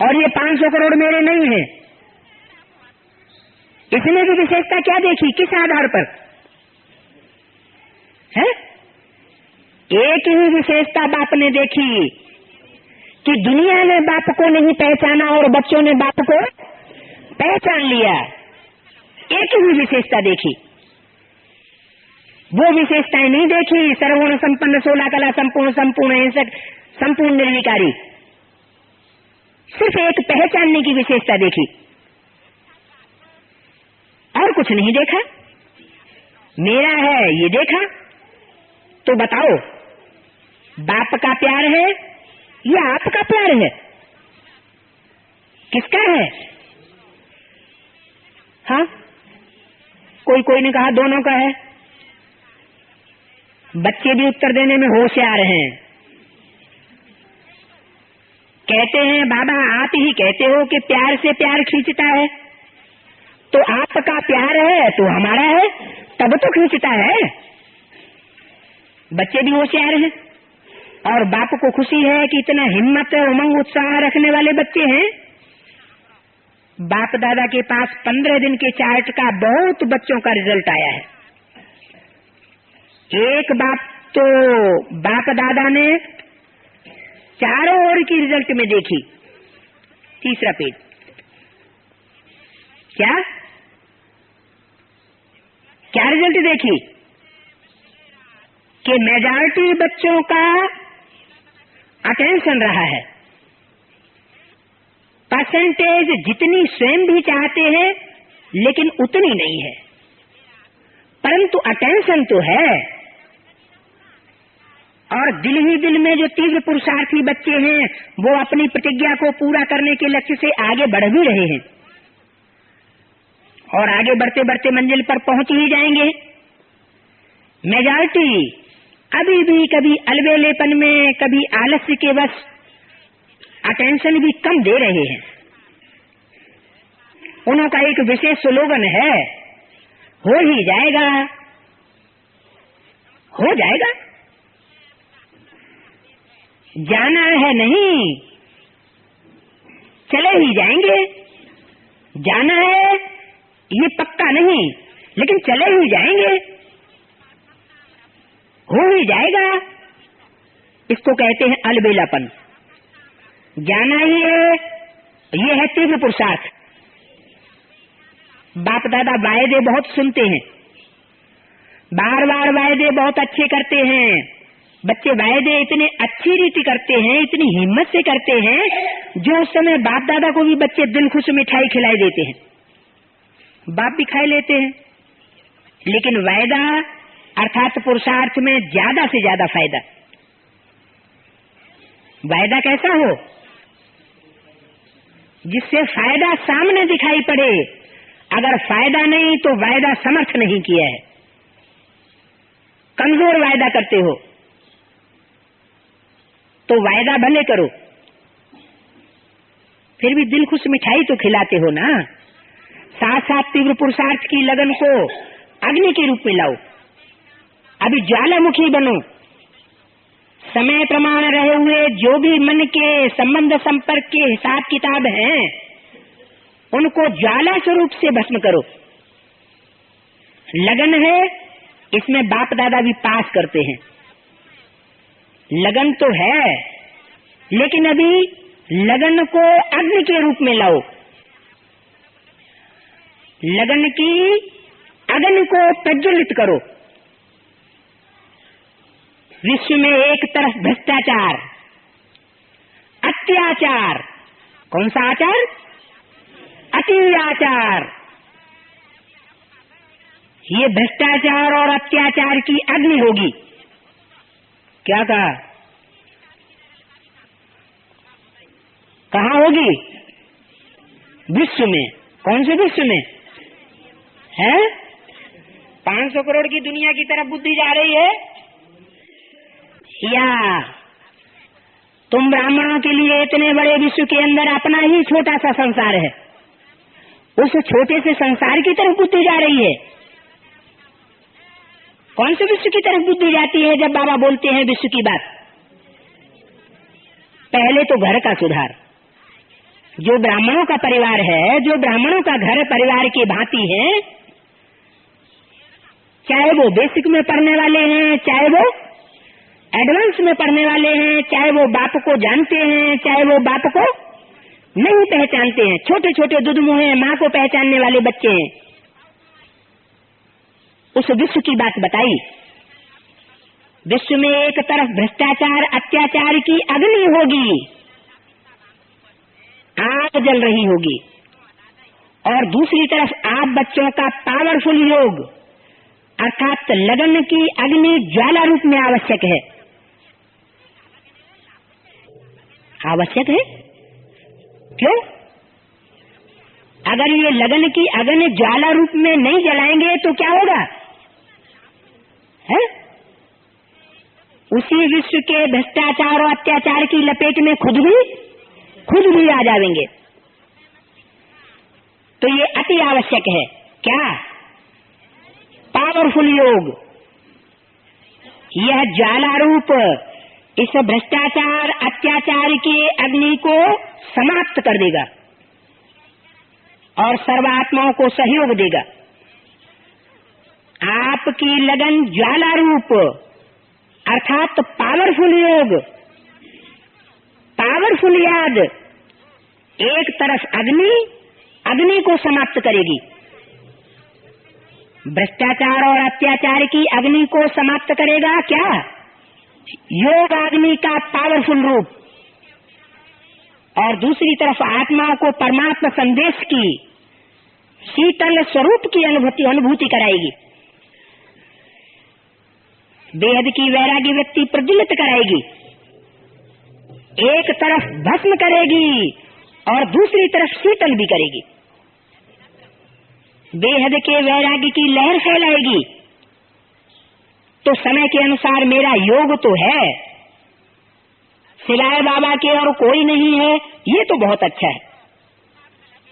और ये 500 करोड़ मेरे नहीं है? इसने भी विशेषता क्या देखी? किस आधार पर है? एक ही विशेषता बाप ने देखी कि दुनिया ने बाप को नहीं पहचाना और बच्चों ने बाप को पहचान लिया। एक ही विशेषता देखी। वो विशेषताएं नहीं देखी सर्वगुण संपन्न, 16 कला संपूर्ण, संपूर्ण हिंसक, संपूर्ण निर्विकारी। सिर्फ एक पहचानने की विशेषता देखी और कुछ नहीं देखा। मेरा है ये देखा। तो बताओ, बाप का प्यार है या आपका प्यार है? किसका है? हाँ, कोई ने कहा दोनों का है। बच्चे भी उत्तर देने में होशियार हैं। कहते हैं बाबा आप ही कहते हो कि प्यार से प्यार खींचता है, तो आपका प्यार है तो हमारा है, तब तो खींचता है। बच्चे भी होशियार हैं और बाप को खुशी है कि इतना हिम्मत, उमंग, उत्साह रखने वाले बच्चे हैं। बाप दादा के पास 15 दिन के चार्ट का बहुत बच्चों का रिजल्ट आया है। एक बाप दादा ने चारों ओर की रिजल्ट में देखी। तीसरा पेज क्या रिजल्ट देखी कि मेजॉरिटी बच्चों का अटेंशन रहा है। परसेंटेज जितनी स्वयं भी चाहते हैं लेकिन उतनी नहीं है, परंतु अटेंशन तो है। और दिल ही दिल में जो तीव्र पुरुषार्थी बच्चे हैं वो अपनी प्रतिज्ञा को पूरा करने के लक्ष्य से आगे बढ़ भी रहे हैं और आगे बढ़ते बढ़ते मंजिल पर पहुंच ही जाएंगे। मेजॉरिटी अभी भी कभी अलबेलेपन में, कभी आलस्य के वश अटेंशन भी कम दे रहे हैं। उनका एक विशेष स्लोगन है, हो ही जाएगा, हो जाएगा। जाना है नहीं, चले ही जाएंगे। जाना है ये पक्का नहीं, लेकिन चले ही जाएंगे, हो ही जाएगा। इसको कहते हैं अलबेलापन। जाना ही है, ये है तीव्र पुरुषार्थ। बाप दादा वायदे बहुत सुनते हैं, बार बार वायदे बहुत अच्छे करते हैं। बच्चे वायदे इतने अच्छी रीति करते हैं, इतनी हिम्मत से करते हैं, जो उस समय बाप दादा को भी बच्चे दिल खुश मिठाई खिलाई देते हैं, बाप भी खाई लेते हैं। लेकिन वायदा अर्थात पुरुषार्थ में ज्यादा से ज्यादा फायदा। वायदा कैसा हो जिससे फायदा सामने दिखाई पड़े। अगर फायदा नहीं तो वायदा समर्थ नहीं किया है। कमजोर वायदा करते हो तो वायदा भले करो, फिर भी दिल खुश मिठाई तो खिलाते हो ना। साथ साथ तीव्र पुरुषार्थ की लगन को अग्नि के रूप में लाओ। अभी ज्वालामुखी बनो। समय प्रमाण रहे हुए जो भी मन के संबंध संपर्क के हिसाब किताब हैं, उनको ज्वाला स्वरूप से भस्म करो। लगन है, इसमें बाप दादा भी पास करते हैं। लगन तो है, लेकिन अभी लगन को अग्नि के रूप में लाओ। लगन की अग्नि को प्रज्वलित करो। विश्व में एक तरफ भ्रष्टाचार, अत्याचार, कौन सा आचार? अति आचार। ये भ्रष्टाचार और अत्याचार की अग्नि होगी। क्या कहा? कहाँ होगी? विश्व में। कौन से विश्व में है? 500 करोड़ की दुनिया की तरफ बुद्धि जा रही है, या तुम ब्राह्मणों के लिए इतने बड़े विश्व के अंदर अपना ही छोटा सा संसार है, उस छोटे से संसार की तरफ बुद्धि जा रही है? कौन से विश्व की तरफ बुद्धि जाती है जब बाबा बोलते हैं विश्व की बात? पहले तो घर का सुधार। जो ब्राह्मणों का परिवार है, जो ब्राह्मणों का घर परिवार की भांति है, चाहे वो बेसिक में पढ़ने वाले हैं, चाहे वो एडवांस में पढ़ने वाले हैं, चाहे वो बाप को जानते हैं, चाहे वो बाप को नहीं पहचानते हैं, छोटे छोटे दुधमुहे माँ को पहचानने वाले बच्चे हैं, उस विश्व की बात बताई। विश्व में एक तरफ भ्रष्टाचार अत्याचार की अग्नि होगी, आग जल रही होगी, और दूसरी तरफ आप बच्चों का पावरफुल योग अर्थात लगन की अग्नि ज्वाला रूप में आवश्यक है। आवश्यक है क्यों? अगर ये लगन की अग्नि ज्वाला रूप में नहीं जलाएंगे तो क्या होगा? है? उसी विश्व के भ्रष्टाचार और अत्याचार की लपेट में खुद भी आ जाएंगे। तो ये अति आवश्यक है। क्या? पावरफुल योग। यह ज्वाला रूप इस भ्रष्टाचार अत्याचार के अग्नि को समाप्त कर देगा और सर्वात्माओं को सहयोग देगा। आपकी लगन ज्वाला रूप अर्थात पावरफुल योग, पावरफुल याद एक तरफ अग्नि को समाप्त करेगी, भ्रष्टाचार और अत्याचार की अग्नि को समाप्त करेगा क्या? योग अग्नि का पावरफुल रूप, और दूसरी तरफ आत्माओं को परमात्मा संदेश की शीतल स्वरूप की अनुभूति कराएगी, बेहद की वैरागी वृत्ति प्रज्वलित कराएगी। एक तरफ भस्म करेगी और दूसरी तरफ शीतल भी करेगी, बेहद के वैरागी की लहर फैलाएगी। तो समय के अनुसार मेरा योग तो है, सिवाय बाबा के और कोई नहीं है, ये तो बहुत अच्छा है,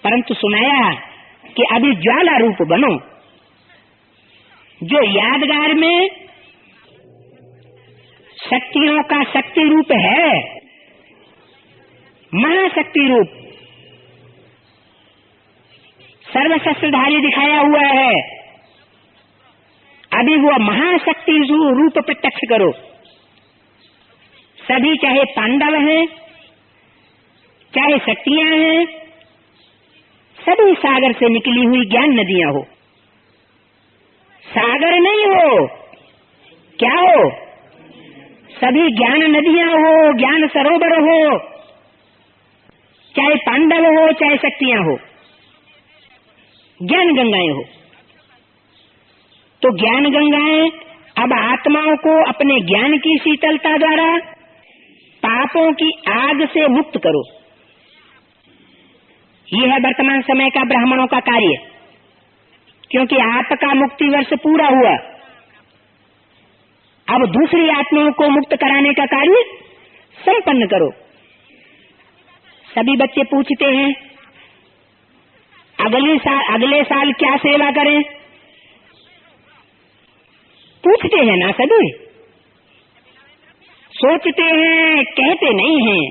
परंतु सुनाया कि अभी ज्वाला रूप बनो, जो यादगार में शक्तियों का शक्ति रूप है, महाशक्ति रूप सर्वशस्त्रधारी दिखाया हुआ है। अभी वो महाशक्ति रूप प्रत्यक्ष करो। सभी चाहे पांडव हैं, चाहे शक्तियां हैं, सभी सागर से निकली हुई ज्ञान नदियां हो। सागर नहीं हो, क्या हो? सभी ज्ञान नदियां हो, ज्ञान सरोवर हो, चाहे पांडव हो चाहे शक्तियां हो, ज्ञान गंगाएं हो। तो ज्ञान गंगाएं अब आत्माओं को अपने ज्ञान की शीतलता द्वारा पापों की आग से मुक्त करो। यह है वर्तमान समय का ब्राह्मणों का कार्य, क्योंकि आपका मुक्ति वर्ष पूरा हुआ। अब दूसरी आत्माओं को मुक्त कराने का कार्य संपन्न करो। सभी बच्चे पूछते हैं अगले साल क्या सेवा करें? पूछते हैं ना, सभी सोचते हैं, कहते नहीं हैं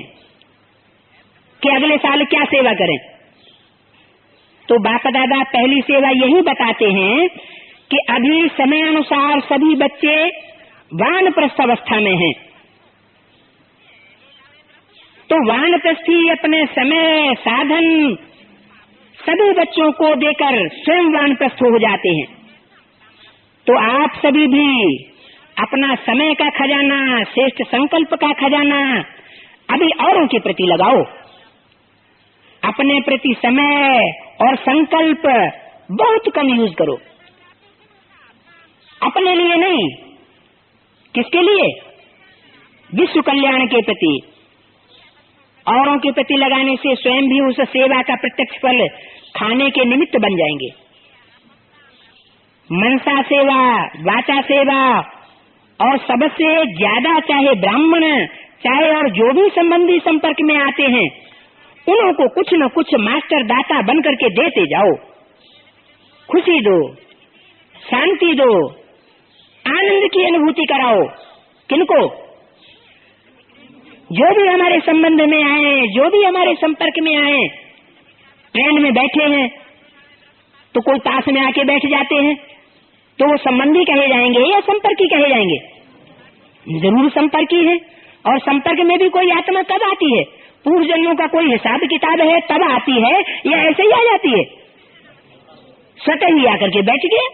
कि अगले साल क्या सेवा करें। तो बाप दादा पहली सेवा यही बताते हैं कि अभी समय अनुसार सभी बच्चे वानप्रस्थ अवस्था में हैं, तो वानप्रस्थी अपने समय साधन सभी बच्चों को देकर स्वयं वानप्रस्थ हो जाते हैं। तो आप सभी भी अपना समय का खजाना, श्रेष्ठ संकल्प का खजाना अभी औरों के प्रति लगाओ। अपने प्रति समय और संकल्प बहुत कम यूज करो। अपने लिए नहीं, किसके लिए? विश्व कल्याण के प्रति। औरों के प्रति लगाने से स्वयं भी उस सेवा का प्रत्यक्ष फल खाने के निमित्त बन जाएंगे। मनसा सेवा, वाचा सेवा, और सबसे ज्यादा चाहे ब्राह्मण चाहे और जो भी संबंधी संपर्क में आते हैं उनको कुछ न कुछ मास्टर दाता बन करके देते जाओ। खुशी दो, शांति दो, आनंद की अनुभूति कराओ। किनको? जो भी हमारे संबंध में आए, जो भी हमारे संपर्क में आए। ट्रेन में बैठे हैं तो कोई पास में आके बैठ जाते हैं तो वो संबंधी कहे जाएंगे या संपर्की कहे जाएंगे? जरूर संपर्की है। और संपर्क में भी कोई आत्मा कब आती है? पूर्व जन्मों का कोई हिसाब किताब है तब आती है या ऐसे ही आ जाती है? स्वतः ही आकर के बैठ गया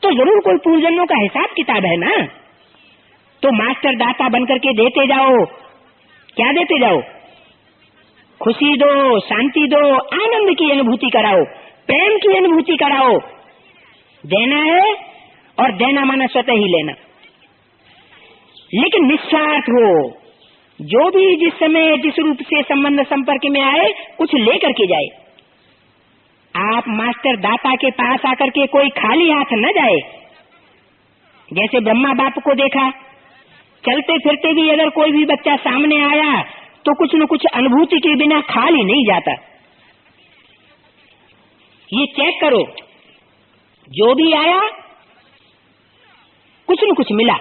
तो जरूर कोई पूर्व जन्मों का हिसाब किताब है ना। तो मास्टर दाता बनकर के देते जाओ। क्या देते जाओ? खुशी दो, शांति दो, आनंद की अनुभूति कराओ, प्रेम की अनुभूति कराओ। देना है और देना माना स्वतः ही लेना, लेकिन निस्वार्थ हो। जो भी जिस समय जिस रूप से संबंध संपर्क में आए कुछ लेकर के जाए। आप मास्टर दाता के पास आकर के कोई खाली हाथ न जाए। जैसे ब्रह्मा बाप को देखा, चलते फिरते भी अगर कोई भी बच्चा सामने आया तो कुछ न कुछ अनुभूति के बिना खाली नहीं जाता। ये चेक करो, जो भी आया कुछ न कुछ मिला,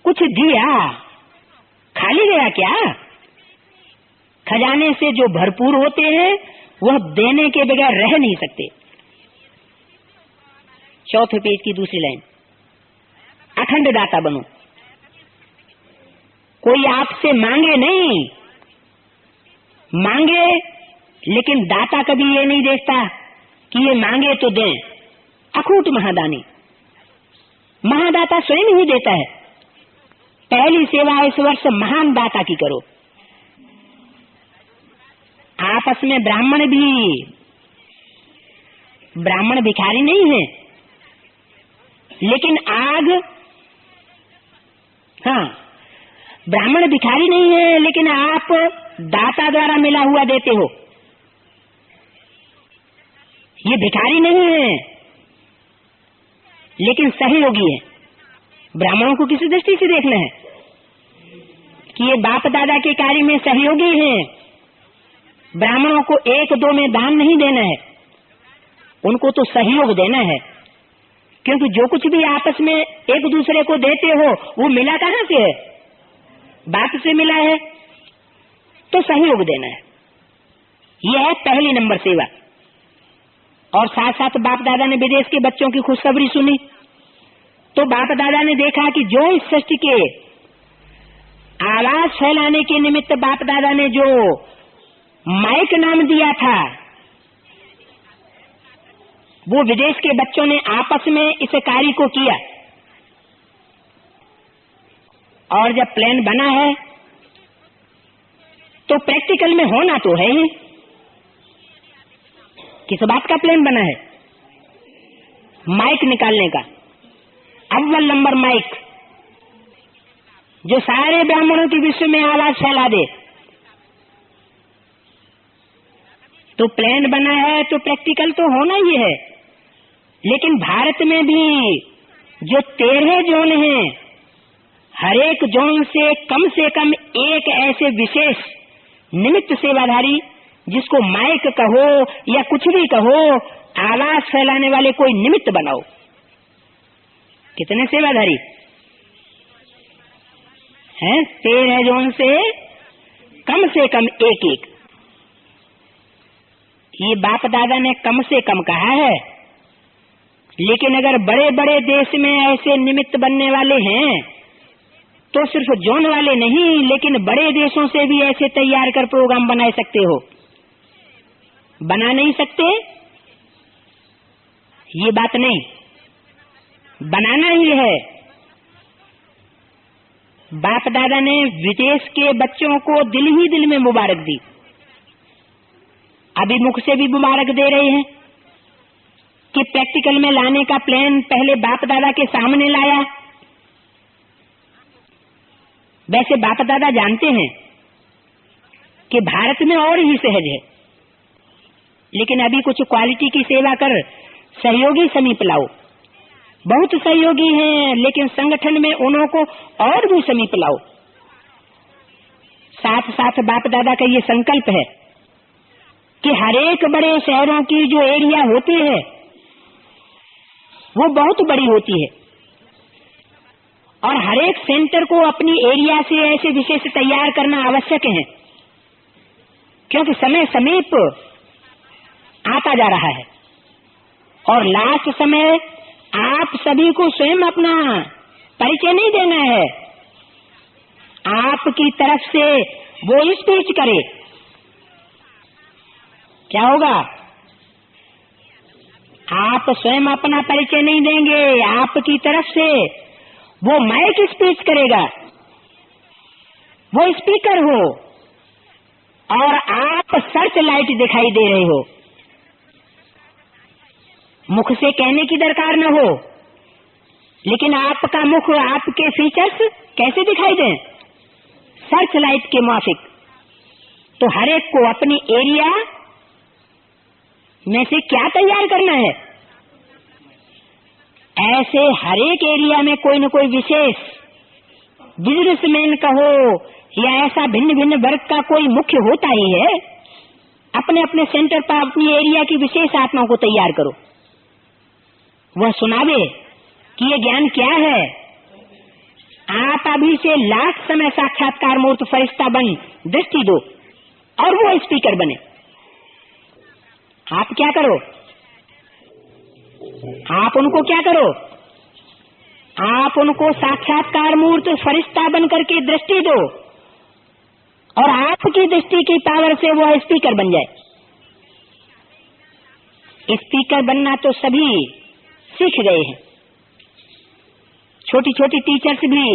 कुछ दिया, खाली गया क्या? खजाने से जो भरपूर होते हैं वह देने के बगैर रह नहीं सकते। चौथे पेज की दूसरी लाइन, अखंड दाता बनो। कोई आपसे मांगे नहीं, मांगे लेकिन दाता कभी ये नहीं देखता कि ये मांगे तो दें। अखूट महादानी, महादाता स्वयं ही देता है। पहली सेवा इस वर्ष महान दाता की करो। आपस में ब्राह्मण भी, ब्राह्मण भिखारी नहीं है, लेकिन आग, हाँ ब्राह्मण भिखारी नहीं है लेकिन आप दाता द्वारा मिला हुआ देते हो। ये भिखारी नहीं है लेकिन सहयोगी है। ब्राह्मणों को किसी दृष्टि से देखना है कि ये बाप दादा के कार्य में सहयोगी हैं। ब्राह्मणों को एक दो में दान नहीं देना है, उनको तो सहयोग देना है। क्योंकि जो कुछ भी आपस में एक दूसरे को देते हो वो मिला कहाँ से है? बाप से मिला है, तो सहयोग देना है। यह है पहली नंबर सेवा। और साथ साथ बाप दादा ने विदेश के बच्चों की खुशखबरी सुनी तो बाप दादा ने देखा कि जो इस सृष्टि के आवाज फैलाने के निमित्त बाप दादा ने जो माइक नाम दिया था, वो विदेश के बच्चों ने आपस में इस कार्य को किया। और जब प्लान बना है तो प्रैक्टिकल में होना तो है ही। किस बात का प्लान बना है? माइक निकालने का। अव्वल नंबर माइक जो सारे ब्राह्मणों की विश्व में आवाज फैला दे। तो प्लान बना है तो प्रैक्टिकल तो होना ही है। लेकिन भारत में भी जो 13 जोन हैं, हर एक जोन से कम एक ऐसे विशेष निमित्त सेवाधारी, जिसको माइक कहो या कुछ भी कहो, आवाज फैलाने वाले कोई निमित्त बनाओ। कितने सेवाधारी हैं? 13 जोन से कम एक। ये बाप दादा ने कम से कम कहा है, लेकिन अगर बड़े बड़े देश में ऐसे निमित्त बनने वाले हैं तो सिर्फ जोन वाले नहीं, लेकिन बड़े देशों से भी ऐसे तैयार कर प्रोग्राम बना सकते हो। बना नहीं सकते ये बात नहीं, बनाना ही है। बाप दादा ने विदेश के बच्चों को दिल ही दिल में मुबारक दी। अभी मुख से भी मुबारक दे रहे हैं कि प्रैक्टिकल में लाने का प्लान पहले बाप दादा के सामने लाया। वैसे बाप दादा जानते हैं कि भारत में और ही सहज है, लेकिन अभी कुछ क्वालिटी की सेवा कर सहयोगी समीप लाओ। बहुत सहयोगी हैं, लेकिन संगठन में उन्हों को और भी समीप लाओ। साथ साथ बाप दादा का ये संकल्प है कि हर एक बड़े शहरों की जो एरिया होती है वो बहुत बड़ी होती है, और हर एक सेंटर को अपनी एरिया से ऐसे विशेष तैयार करना आवश्यक है, क्योंकि समय समीप आता जा रहा है और लास्ट समय आप सभी को स्वयं अपना परिचय नहीं देना है। आपकी तरफ से वो स्पीच करे, क्या होगा? आप स्वयं अपना परिचय नहीं देंगे, आपकी तरफ से वो माइक स्पीच करेगा, वो स्पीकर हो और आप सर्च लाइट दिखाई दे रहे हो। मुख से कहने की दरकार न हो, लेकिन आपका मुख, आपके फीचर्स कैसे दिखाई दें? सर्च लाइट के मुआफिक। तो हर एक को अपनी एरिया में से क्या तैयार करना है? ऐसे हर एक एरिया में कोई न कोई विशेष बिजनेसमैन कहो या ऐसा भिन्न भिन्न वर्ग का कोई मुख्य होता ही है। अपने अपने सेंटर पर अपनी एरिया की विशेष आत्माओं को तैयार करो, वह सुनावे कि ये ज्ञान क्या है। आप अभी से लास्ट समय साक्षात्कार मूर्त फरिश्ता बन दृष्टि दो और वो स्पीकर बने। आप क्या करो? आप उनको क्या करो? आप उनको साक्षात्कार मूर्त फरिश्ता बन करके दृष्टि दो और आपकी दृष्टि की पावर से वो स्पीकर बन जाए। स्पीकर बनना तो सभी सीख गए हैं। छोटी छोटी टीचर्स भी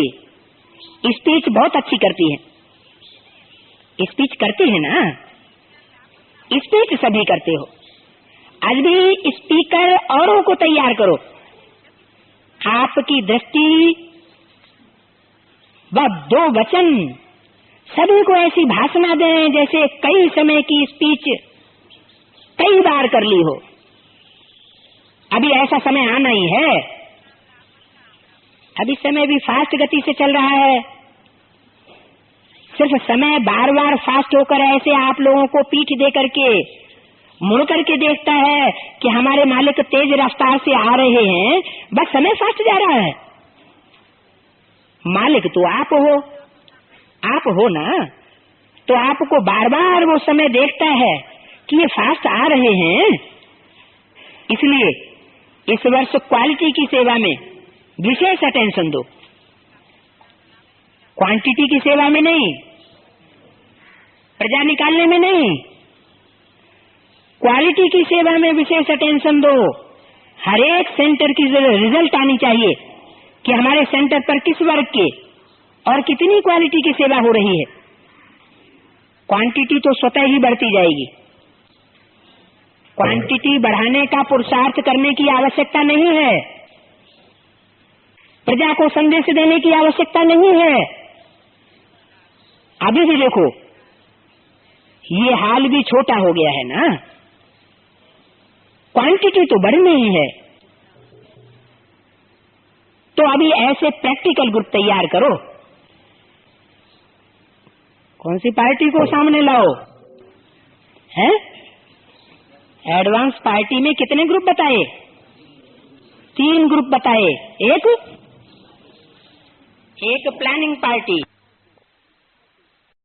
स्पीच बहुत अच्छी करती हैं। स्पीच करती है ना, स्पीच सभी करते हो। आज भी स्पीकर औरों को तैयार करो। आपकी दृष्टि व दो वचन सभी को ऐसी भाषणा दें जैसे कई समय की स्पीच कई बार कर ली हो। अभी ऐसा समय आना ही है। अभी समय भी फास्ट गति से चल रहा है। सिर्फ समय बार बार फास्ट होकर ऐसे आप लोगों को पीठ दे करके मुड़ करके देखता है कि हमारे मालिक तेज रफ्तार से आ रहे हैं, बस समय फास्ट जा रहा है। मालिक तो आप हो ना, तो आपको बार बार वो समय देखता है कि ये फास्ट आ रहे हैं। इसलिए इस वर्ष क्वालिटी की सेवा में विशेष अटेंशन दो, क्वांटिटी की सेवा में नहीं, प्रजा निकालने में नहीं, क्वालिटी की सेवा में विशेष अटेंशन दो। हर एक सेंटर की रिजल्ट आनी चाहिए कि हमारे सेंटर पर किस वर्ग के और कितनी क्वालिटी की सेवा हो रही है। क्वांटिटी तो स्वतः ही बढ़ती जाएगी। क्वांटिटी बढ़ाने का पुरुषार्थ करने की आवश्यकता नहीं है, प्रजा को संदेश देने की आवश्यकता नहीं है। अभी भी देखो, ये हाल भी छोटा हो गया है ना, क्वांटिटी तो बढ़नी ही है। तो अभी ऐसे प्रैक्टिकल ग्रुप तैयार करो। कौन सी पार्टी को सामने लाओ? हैं? एडवांस पार्टी में कितने ग्रुप बताए? 3 ग्रुप बताए। एक प्लानिंग पार्टी,